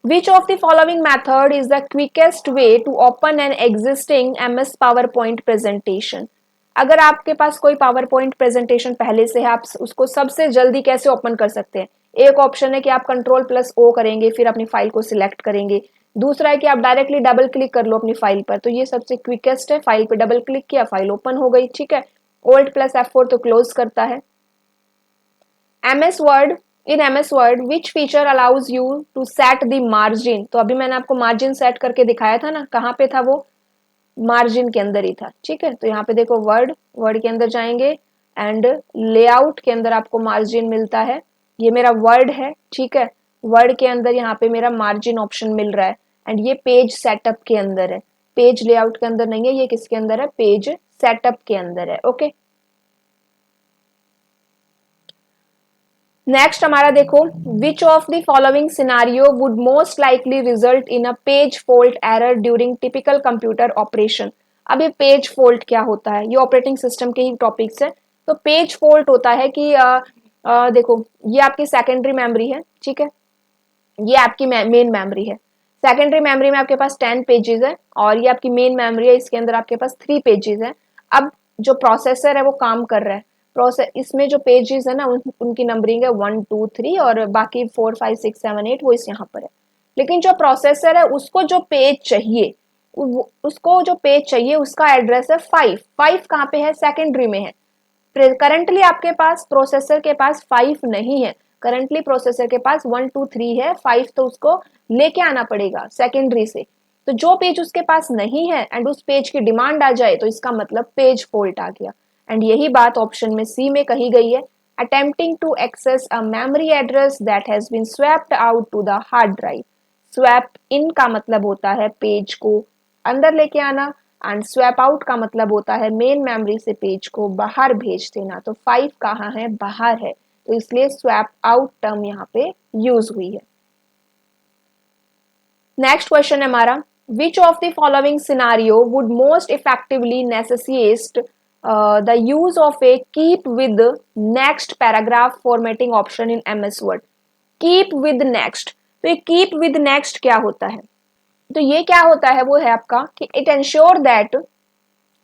A: Which of the following method is the quickest way to open an existing MS PowerPoint presentation? अगर आपके पास कोई PowerPoint presentation पहले से है, आप उसको सबसे जल्दी कैसे ओपन कर सकते हैं? एक ऑप्शन है कि आप कंट्रोल प्लस ओ करेंगे, फिर अपनी फाइल को सिलेक्ट करेंगे। दूसरा है कि आप डायरेक्टली डबल क्लिक कर लो अपनी फाइल पर, तो ये सबसे क्विकेस्ट है। फाइल पे डबल क्लिक किया, फाइल ओपन हो गई, ठीक है। Alt प्लस F4 तो क्लोज करता है। MS Word, in MS Word which feature allows you to set the margin? तो अभी मैंने आपको मार्जिन सेट करके दिखाया था ना, कहाँ पे था वो, मार्जिन के अंदर ही था, ठीक है। तो यहाँ पे देखो वर्ड के अंदर जाएंगे एंड लेआउट के अंदर आपको मार्जिन मिलता है। ये मेरा वर्ड है, ठीक है। वर्ड के अंदर यहाँ पे मेरा मार्जिन ऑप्शन मिल रहा है एंड ये पेज सेटअप के अंदर है, पेज लेआउट के अंदर नहीं है, ये किसके अंदर है, पेज सेटअप के अंदर है, ओके। नेक्स्ट हमारा देखो, विच of the following scenario would most likely result in a page fault error during typical computer operation? अब ये पेज फॉल्ट क्या होता है, ये ऑपरेटिंग सिस्टम के ही टॉपिक्स है। तो पेज फॉल्ट होता है कि देखो ये आपकी सेकेंडरी मेमोरी है, ठीक है, ये आपकी मेन मेमोरी है। सेकेंडरी मेमोरी में आपके पास 10 पेजेस है और ये आपकी मेन मेमोरी है, इसके अंदर आपके पास 3 पेजेस है। अब जो प्रोसेसर है वो काम कर रहा है, प्रोसेस इसमें जो पेजेस है ना उनकी नंबरिंग है 1 2 3 और बाकी 4 5 6 7 8 वो इस यहाँ पर है। लेकिन जो प्रोसेसर है उसको जो पेज चाहिए, उसको जो पेज चाहिए उसका एड्रेस है 5 कहाँ पे है, सेकेंडरी में है। करंटली आपके पास प्रोसेसर के पास 5 नहीं है, करंटली प्रोसेसर के पास 1 2 3 है, 5 तो उसको लेके आना पड़ेगा सेकेंडरी से। तो जो पेज उसके पास नहीं है एंड उस पेज की डिमांड आ जाए तो इसका मतलब पेज फॉल्ट आ गया। एंड यही बात ऑप्शन में सी में कही गई है, attempting to access a memory address that has been swapped out to the hard drive. Swap in का मतलब होता है पेज को अंदर लेके आना एंड स्वैप आउट का मतलब होता है मेन मेमोरी से पेज को बाहर भेज देना। तो 5 कहाँ है, बाहर है, तो इसलिए स्वैप आउट टर्म यहाँ पे यूज हुई है। नेक्स्ट क्वेश्चन है हमारा, which of the following scenario would most effectively necessitate the use of a keep with next paragraph formatting option in MS Word. Keep with next, तो ये कीप विद नेक्स्ट क्या होता है? तो ये क्या होता है, वो है आपका कि it ensure that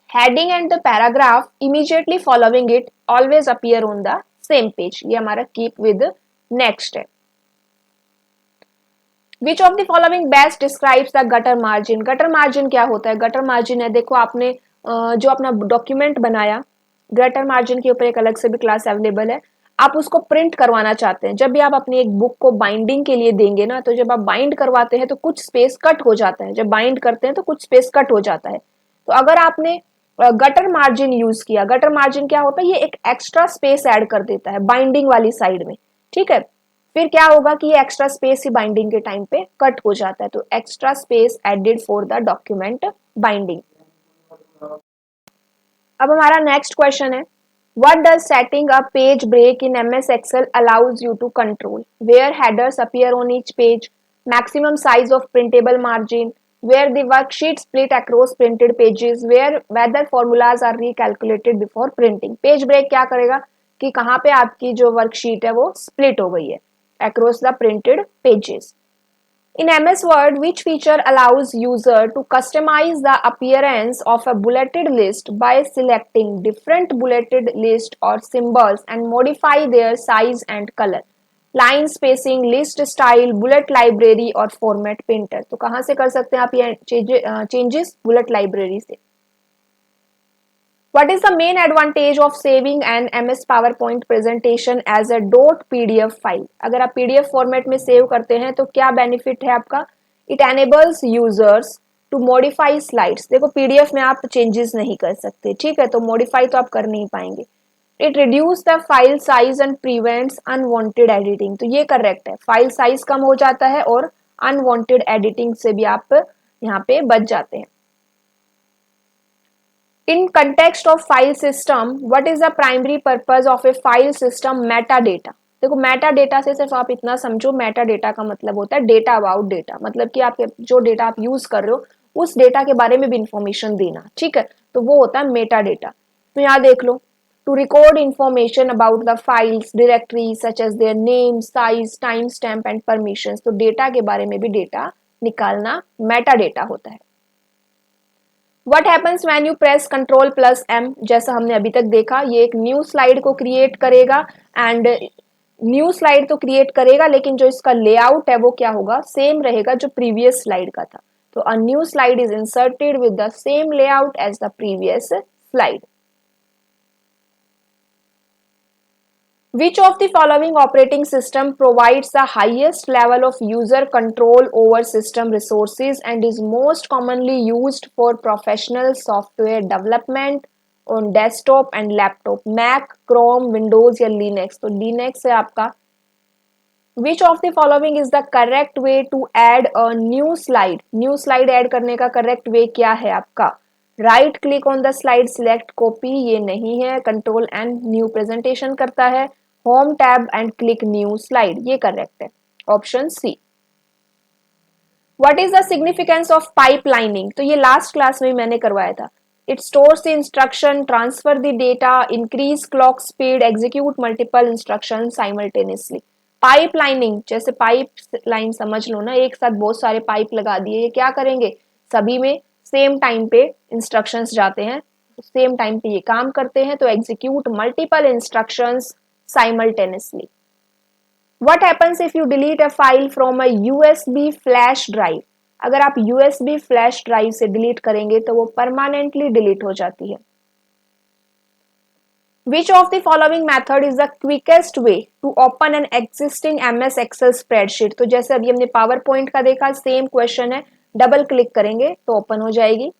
A: heading and the paragraph immediately following it always appear on the same page. ये हमारा कीप विद नेक्स्ट है। Which of the following best describes the gutter margin. Gutter margin क्या होता है? गटर मार्जिन है, देखो आपने जो अपना डॉक्यूमेंट बनाया, गटर मार्जिन के ऊपर एक अलग से भी क्लास अवेलेबल है। आप उसको प्रिंट करवाना चाहते हैं, जब भी आप अपनी एक बुक को बाइंडिंग के लिए देंगे ना, तो जब आप बाइंड करवाते हैं तो कुछ स्पेस कट हो जाता है, जब बाइंड करते हैं तो कुछ स्पेस कट हो जाता है। तो अगर आपने गटर मार्जिन यूज किया, गटर मार्जिन क्या होता है, ये एक एक्स्ट्रा स्पेस ऐड कर देता है बाइंडिंग वाली साइड में, ठीक है। फिर क्या होगा कि ये एक्स्ट्रा स्पेस ही बाइंडिंग के टाइम पे कट हो जाता है, तो extra space added for the document binding. अब हमारा नेक्स्ट क्वेश्चन है, what does setting a page break in MS Excel allows you to control? Where headers appear on each page, maximum size of printable margin, where the worksheet split across printed pages, where whether formulas are recalculated before printing। Page break क्या करेगा कि कहाँ पे आपकी जो वर्कशीट है वो स्प्लिट हो गई है across the printed pages। In MS Word, which feature allows user to customize the appearance of a bulleted list by selecting different bulleted list or symbols and modify their size and color? Line spacing, list style, bullet library और फॉर्मेट पेंटर। तो कहां से कर सकते हैं आप ये चेंजेस? बुलेट लाइब्रेरी से। What is the main advantage of saving an MS PowerPoint presentation as a .pdf file? अगर आप PDF फॉर्मेट में सेव करते हैं तो क्या बेनिफिट है आपका? It enables users to modify slides। देखो PDF में आप चेंजेस नहीं कर सकते, ठीक है, तो मॉडिफाई तो आप कर नहीं पाएंगे। It reduce the file size and prevents unwanted editing। तो ये करेक्ट है, फाइल साइज कम हो जाता है और अनवांटेड एडिटिंग से भी आप यहाँ पे बच जाते हैं। In context of file system, what is the primary purpose of a file system metadata? देखो metadata से सिर्फ आप इतना समझो, metadata का मतलब होता है डेटा अबाउट डेटा, मतलब कि आपके जो डेटा आप यूज कर रहे हो उस डेटा के बारे में भी इंफॉर्मेशन देना, ठीक है, तो वो होता है मेटाडेटा। तो यहाँ देख लो, to record information about the files directories such as their name, size, timestamp and permissions। तो डेटा के बारे में भी डेटा निकालना मेटाडेटा होता है। What happens when you press Ctrl plus M? जैसा हमने अभी तक देखा, ये एक न्यू स्लाइड को क्रिएट करेगा एंड न्यू स्लाइड तो क्रिएट करेगा, लेकिन जो इसका लेआउट है वो क्या होगा, सेम रहेगा जो प्रीवियस स्लाइड का था। तो a new slide is inserted with the same layout as the previous slide. Which of the following operating system provides the highest level of user control over system resources and is most commonly used for professional software development on desktop and laptop? Mac, Chrome, Windows या Linux? तो Linux है आपका। Which of the following is the correct way to add a new slide? New slide add करने का correct way क्या है आपका? Right click on the slide, select copy, ये नहीं है, कंट्रोल एंड न्यू प्रेजेंटेशन करता है, home tab and click new slide, ये करेक्ट है, option C. What is the significance of pipelining? तो ये लास्ट क्लास में मैंने करवाया था। It stores the instruction, transfer the data, increase clock speed, execute multiple instruction simultaneously. Pipelining, जैसे पाइप लाइन समझ लो ना, एक साथ बहुत सारे पाइप लगा दिए, ये क्या करेंगे, सभी में सेम टाइम पे इंस्ट्रक्शंस जाते हैं, सेम टाइम पे ये काम करते हैं, तो execute multiple instructions simultaneously. What happens if you delete a file from a USB flash drive? अगर आप यूएसबी फ्लैश ड्राइव से डिलीट करेंगे तो वो परमानेंटली डिलीट हो जाती है। Which of the following method is the quickest way to open an existing MS Excel spreadsheet? तो जैसे अभी हमने पावर पॉइंट का देखा, सेम क्वेश्चन है, डबल क्लिक करेंगे तो ओपन हो जाएगी.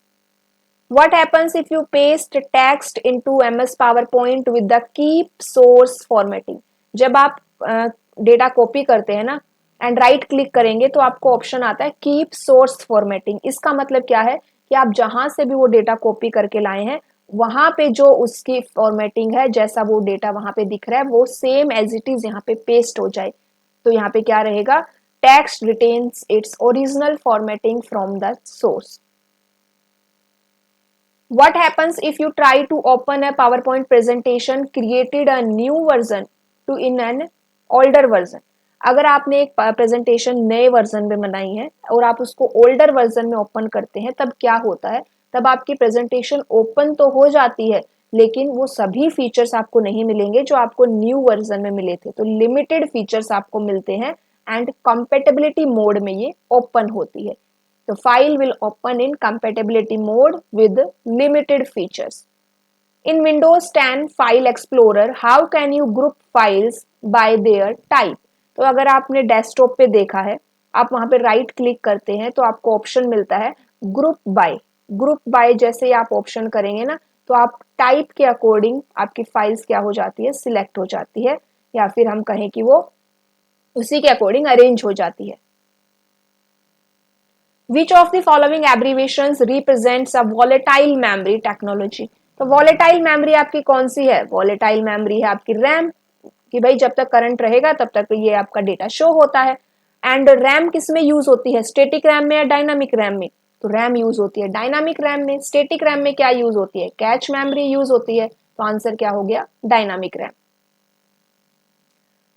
A: What happens if you paste text into MS PowerPoint with the keep source formatting? जब आप डेटा कॉपी करते हैं ना एंड राइट क्लिक करेंगे तो आपको ऑप्शन आता है कीप सोर्स फॉर्मेटिंग. इसका मतलब क्या है कि आप जहां से भी वो डेटा कॉपी करके लाए हैं वहां पे जो उसकी फॉर्मेटिंग है, जैसा वो डेटा वहां पे दिख रहा है वो सेम एज इट इज यहाँ पे पेस्ट हो जाए. तो यहाँ पे क्या रहेगा, text retains its original formatting from the source. What happens if you try to open a PowerPoint presentation, created a new version to in an older version? अगर आपने एक प्रेजेंटेशन नए वर्जन में बनाई है और आप उसको ओल्डर वर्जन में ओपन करते हैं तब क्या होता है, तब आपकी प्रेजेंटेशन ओपन तो हो जाती है लेकिन वो सभी फीचर्स आपको नहीं मिलेंगे जो आपको न्यू वर्जन में मिले थे. तो लिमिटेड फीचर्स आपको मिलते हैं एंड कंपेटेबिलिटी मोड में ये ओपन होती है. The file will open in compatibility mode with limited features. In Windows 10 File Explorer, how can you group files by their type? तो अगर आपने डेस्कटॉप पे देखा है, आप वहां पे राइट क्लिक करते हैं तो आपको ऑप्शन मिलता है ग्रुप बाय. ग्रुप बाय जैसे ही आप ऑप्शन करेंगे ना तो आप टाइप के अकॉर्डिंग आपकी फाइल्स क्या हो जाती है, सिलेक्ट हो जाती है, या फिर हम कहें कि वो उसी के अकॉर्डिंग अरेंज हो जाती है. Which of the following abbreviations represents a volatile memory technology? तो volatile memory आपकी कौन सी है? volatile memory है आपकी RAM, कि भाई जब तक करंट रहेगा तब तक ये आपका डेटा शो होता है. एंड रैम किस में यूज होती है, स्टेटिक रैम में या डायनामिक रैम में? तो रैम यूज होती है डायनामिक रैम में. स्टेटिक रैम में क्या यूज होती है, कैच मेमोरी यूज होती है. तो आंसर क्या हो गया, dynamic RAM.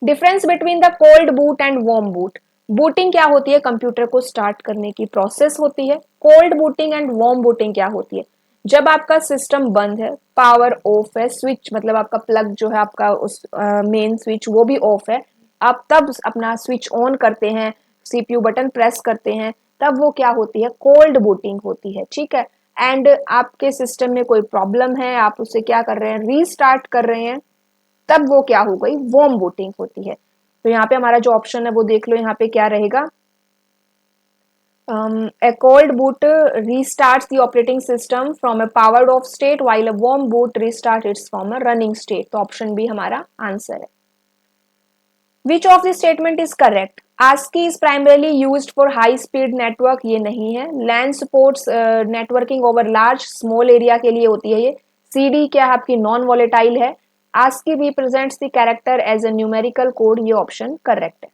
A: Difference between the cold boot and warm boot. Booting क्या होती है, कंप्यूटर को स्टार्ट करने की प्रोसेस होती है. Cold booting and warm booting क्या होती है, जब आपका सिस्टम बंद है, पावर ऑफ है, स्विच मतलब आपका प्लग जो है आपका उस मेन स्विच वो भी ऑफ है, आप तब अपना स्विच ऑन करते हैं, सीपीयू बटन प्रेस करते हैं, तब वो क्या होती है, कोल्ड बूटिंग होती है. ठीक है. एंड आपके सिस्टम में कोई प्रॉब्लम है, आप उसे क्या कर रहे हैं, रीस्टार्ट कर रहे हैं, तब वो क्या हो गई, वार्म बूटिंग होती है. तो यहाँ पे हमारा जो ऑप्शन है वो देख लो, यहाँ पे क्या रहेगा, a cold boot restarts the operating system from a powered off state while a warm boot restarts it from a running state. तो ऑप्शन बी हमारा आंसर है. Which of the statement is correct? ASCII is primarily used for high speed network, ये नहीं है. LAN supports networking over large small area के लिए होती है ये. CD क्या है आपकी, नॉन वॉलेटाइल है. ASCII represents the character as a numerical code, ये ऑप्शन करेक्ट है.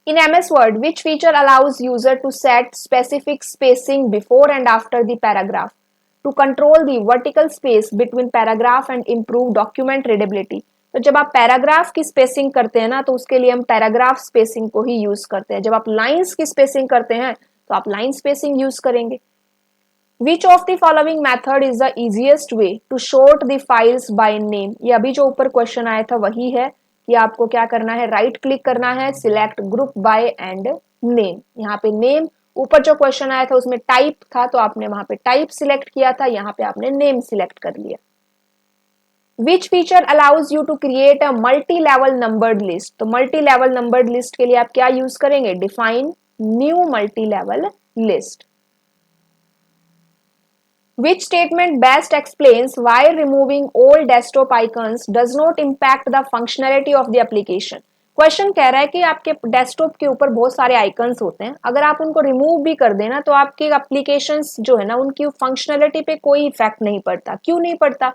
A: In MS Word, which feature allows user to set specific spacing before and after the paragraph to control the vertical space between paragraph and improve document readability? तो जब आप पैराग्राफ की स्पेसिंग करते हैं ना तो उसके लिए हम पैराग्राफ स्पेसिंग को ही यूज करते हैं. जब आप लाइंस की स्पेसिंग करते हैं तो आप लाइन स्पेसिंग यूज करेंगे. Which of the following method is the easiest way to sort the files by name? ये अभी जो ऊपर क्वेश्चन आया था वही है कि आपको क्या करना है, राइट क्लिक करना है, select group by and name. यहाँ पे नेम, ऊपर जो क्वेश्चन आया था उसमें टाइप था तो आपने वहां पे टाइप सिलेक्ट किया था, यहाँ पे आपने नेम सिलेक्ट कर लिया. Which feature allows you to create a multi-level numbered list? तो multi-level numbered list के लिए आप क्या यूज करेंगे, define new multi-level list. Which statement best explains why removing all desktop icons does not impact the functionality of the application? Question कह रहा है कि आपके डेस्कटॉप के ऊपर बहुत सारे आइकन्स होते हैं, अगर आप उनको रिमूव भी कर देना तो आपके एप्लीकेशंस जो है ना उनकी फंक्शनैलिटी पे कोई इफेक्ट नहीं पड़ता. क्यों नहीं पड़ता,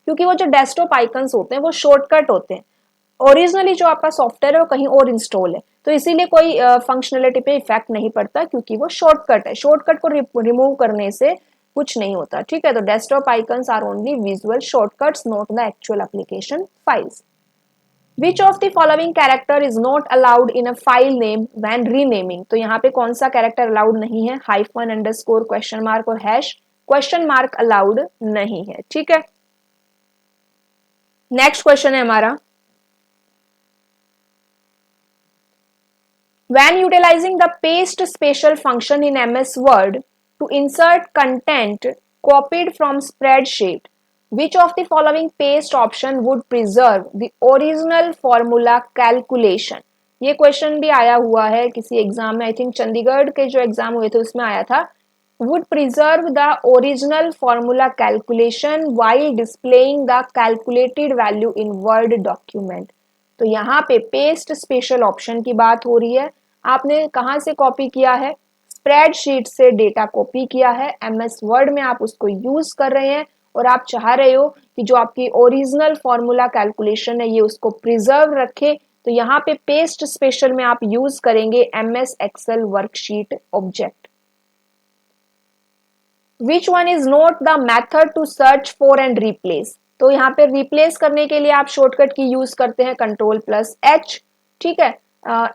A: क्योंकि वो जो डेस्कटॉप आइकन्स होते हैं वो शॉर्टकट होते हैं. ओरिजिनली जो आपका सॉफ्टवेयर है वो कहीं और इंस्टॉल है, तो इसीलिए कोई फंक्शनैलिटी पे इफेक्ट नहीं पड़ता क्योंकि वो शॉर्टकट है. शॉर्टकट को रिमूव करने से कुछ नहीं होता. ठीक है. तो desktop icons are only visual shortcuts, not the actual application files. Which of the following character is not allowed in a file name when renaming? तो यहाँ पे कौन सा कैरेक्टर अलाउड नहीं है, हाइफन, अंडरस्कोर, क्वेश्चन मार्क और हैश. क्वेश्चन मार्क अलाउड नहीं है. ठीक है. नेक्स्ट क्वेश्चन है हमारा, when utilizing the paste special function in MS Word to insert content copied from spreadsheet, which of the following paste option would preserve the original formula calculation. ये क्वेश्चन भी आया हुआ है किसी एग्जाम में, आई थिंक चंडीगढ़ के जो एग्जाम हुए थे उसमें आया था। would preserve the original formula calculation while displaying the calculated value in word document। तो यहाँ पे पेस्ट स्पेशल ऑप्शन की बात हो रही है। आपने कहाँ से कॉपी किया है? स्प्रेडशीट से डेटा कॉपी किया है, एमएस वर्ड में आप उसको यूज कर रहे हैं और आप चाह रहे हो कि जो आपकी ओरिजिनल फॉर्मूला कैलकुलेशन है ये उसको प्रिजर्व रखे। तो यहाँ पे पेस्ट स्पेशल में आप यूज करेंगे MS Excel worksheet object. Which one is not the method to search for and replace. तो यहाँ पे रिप्लेस करने के लिए आप शॉर्टकट की यूज करते हैं Ctrl+H। ठीक है,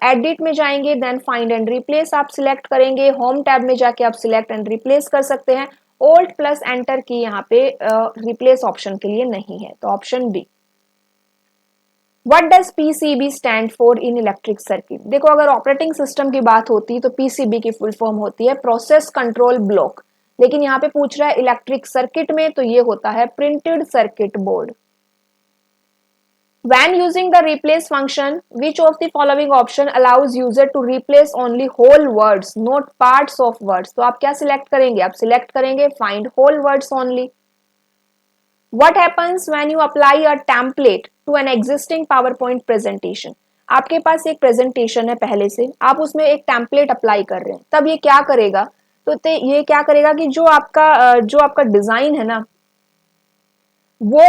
A: एडिट में जाएंगे, देन फाइंड एंड रिप्लेस आप सिलेक्ट करेंगे, होम टैब में जाके आप सिलेक्ट एंड रिप्लेस कर सकते हैं। Alt+Enter की यहाँ पे रिप्लेस ऑप्शन के लिए नहीं है, तो option B. What does PCB stand for in electric circuit? देखो अगर ऑपरेटिंग सिस्टम की बात होती है तो PCB की फुल फॉर्म होती है प्रोसेस कंट्रोल ब्लॉक, लेकिन यहाँ पे पूछ रहा है इलेक्ट्रिक सर्किट में तो ये होता है printed circuit board. When using the replace function, which of the following option allows user to replace only whole words, not parts of words? तो आप क्या सिलेक्ट करेंगे? आप सिलेक्ट करेंगे find whole words only। What happens when you apply a template to an existing PowerPoint presentation? आपके पास एक प्रेजेंटेशन है पहले से, आप उसमें एक टेम्पलेट अप्लाई कर रहे हैं, तब ये क्या करेगा? तो ये क्या करेगा कि जो आपका डिजाइन है ना वो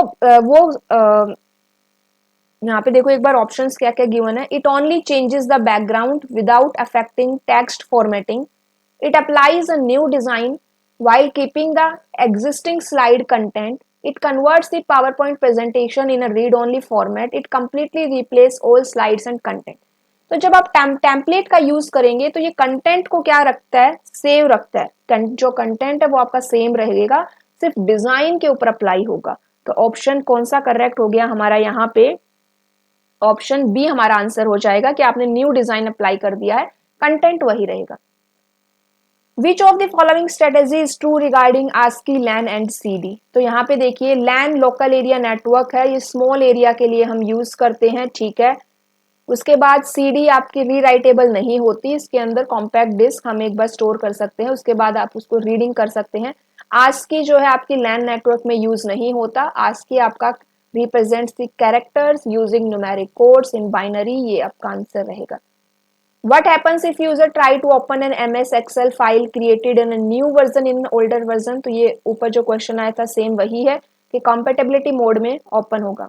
A: यहाँ पे देखो एक बार ऑप्शंस क्या क्या गिवन है। It only changes the background without affecting text formatting, it applies a new design while keeping the existing slide content, it converts the PowerPoint presentation in a read-only format, it completely replaces all slides and content। तो जब आप टेम्पलेट का यूज करेंगे तो ये कंटेंट को क्या रखता है? सेव रखता है। जो कंटेंट है वो आपका सेम रहेगा, सिर्फ डिजाइन के ऊपर अप्लाई होगा। तो ऑप्शन कौन सा करेक्ट हो गया हमारा? यहाँ पे ऑप्शन बी हमारा आंसर हो जाएगा कि आपने न्यू डिजाइन अप्लाई कर दिया है, कंटेंट वही रहेगा। Which of the following strategy is true regarding ASCII LAN and CD? तो यहाँ पे देखिए LAN लोकल एरिया नेटवर्क है, ये स्मॉल एरिया के लिए हम यूज करते हैं, ठीक है। उसके बाद CD आपकी रीराइटेबल नहीं होती, इसके अंदर कॉम्पैक्ट डिस्क हम एक बार स्टोर कर सकते हैं, उसके बाद आप उसको रीडिंग कर सकते हैं। ASCII जो है आपकी LAN नेटवर्क में यूज नहीं होता, ASCII आपका represents the characters using numeric codes in binary, ये आपका आंसर रहेगा। What happens if user try to open an MS Excel file created in a new version in an older version? तो ये ऊपर जो क्वेश्चन आया था सेम वही है कि compatibility मोड में ओपन होगा।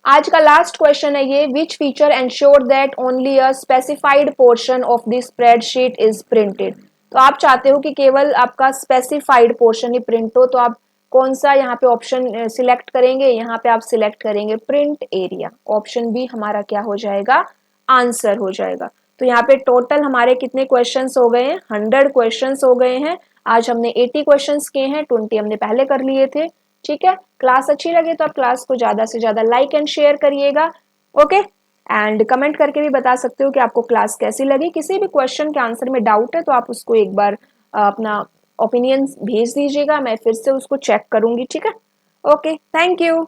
A: आज का लास्ट क्वेश्चन है ये, which feature ensure that only a specified portion of the spreadsheet is printed? तो आप चाहते हो कि केवल आपका स्पेसिफाइड पोर्शन ही प्रिंट हो, तो आप कौन सा यहाँ पे ऑप्शन सिलेक्ट करेंगे? यहाँ पे आप सिलेक्ट करेंगे प्रिंट एरिया, ऑप्शन बी हमारा क्या हो जाएगा? आंसर हो जाएगा। तो यहाँ पे टोटल हमारे कितने क्वेश्चंस हो गए हैं? 100 क्वेश्चंस हो गए हैं। आज हमने 80 क्वेश्चंस किए हैं, 20 हमने पहले कर लिए थे, ठीक है। क्लास अच्छी लगे तो आप क्लास को ज्यादा से ज्यादा लाइक एंड शेयर करिएगा, ओके। एंड कमेंट करके भी बता सकते हो कि आपको क्लास कैसी लगी। किसी भी क्वेश्चन के आंसर में डाउट है तो आप उसको एक बार अपना ओपिनियन भेज दीजिएगा, मैं फिर से उसको चेक करूंगी, ठीक है। Okay, thank you.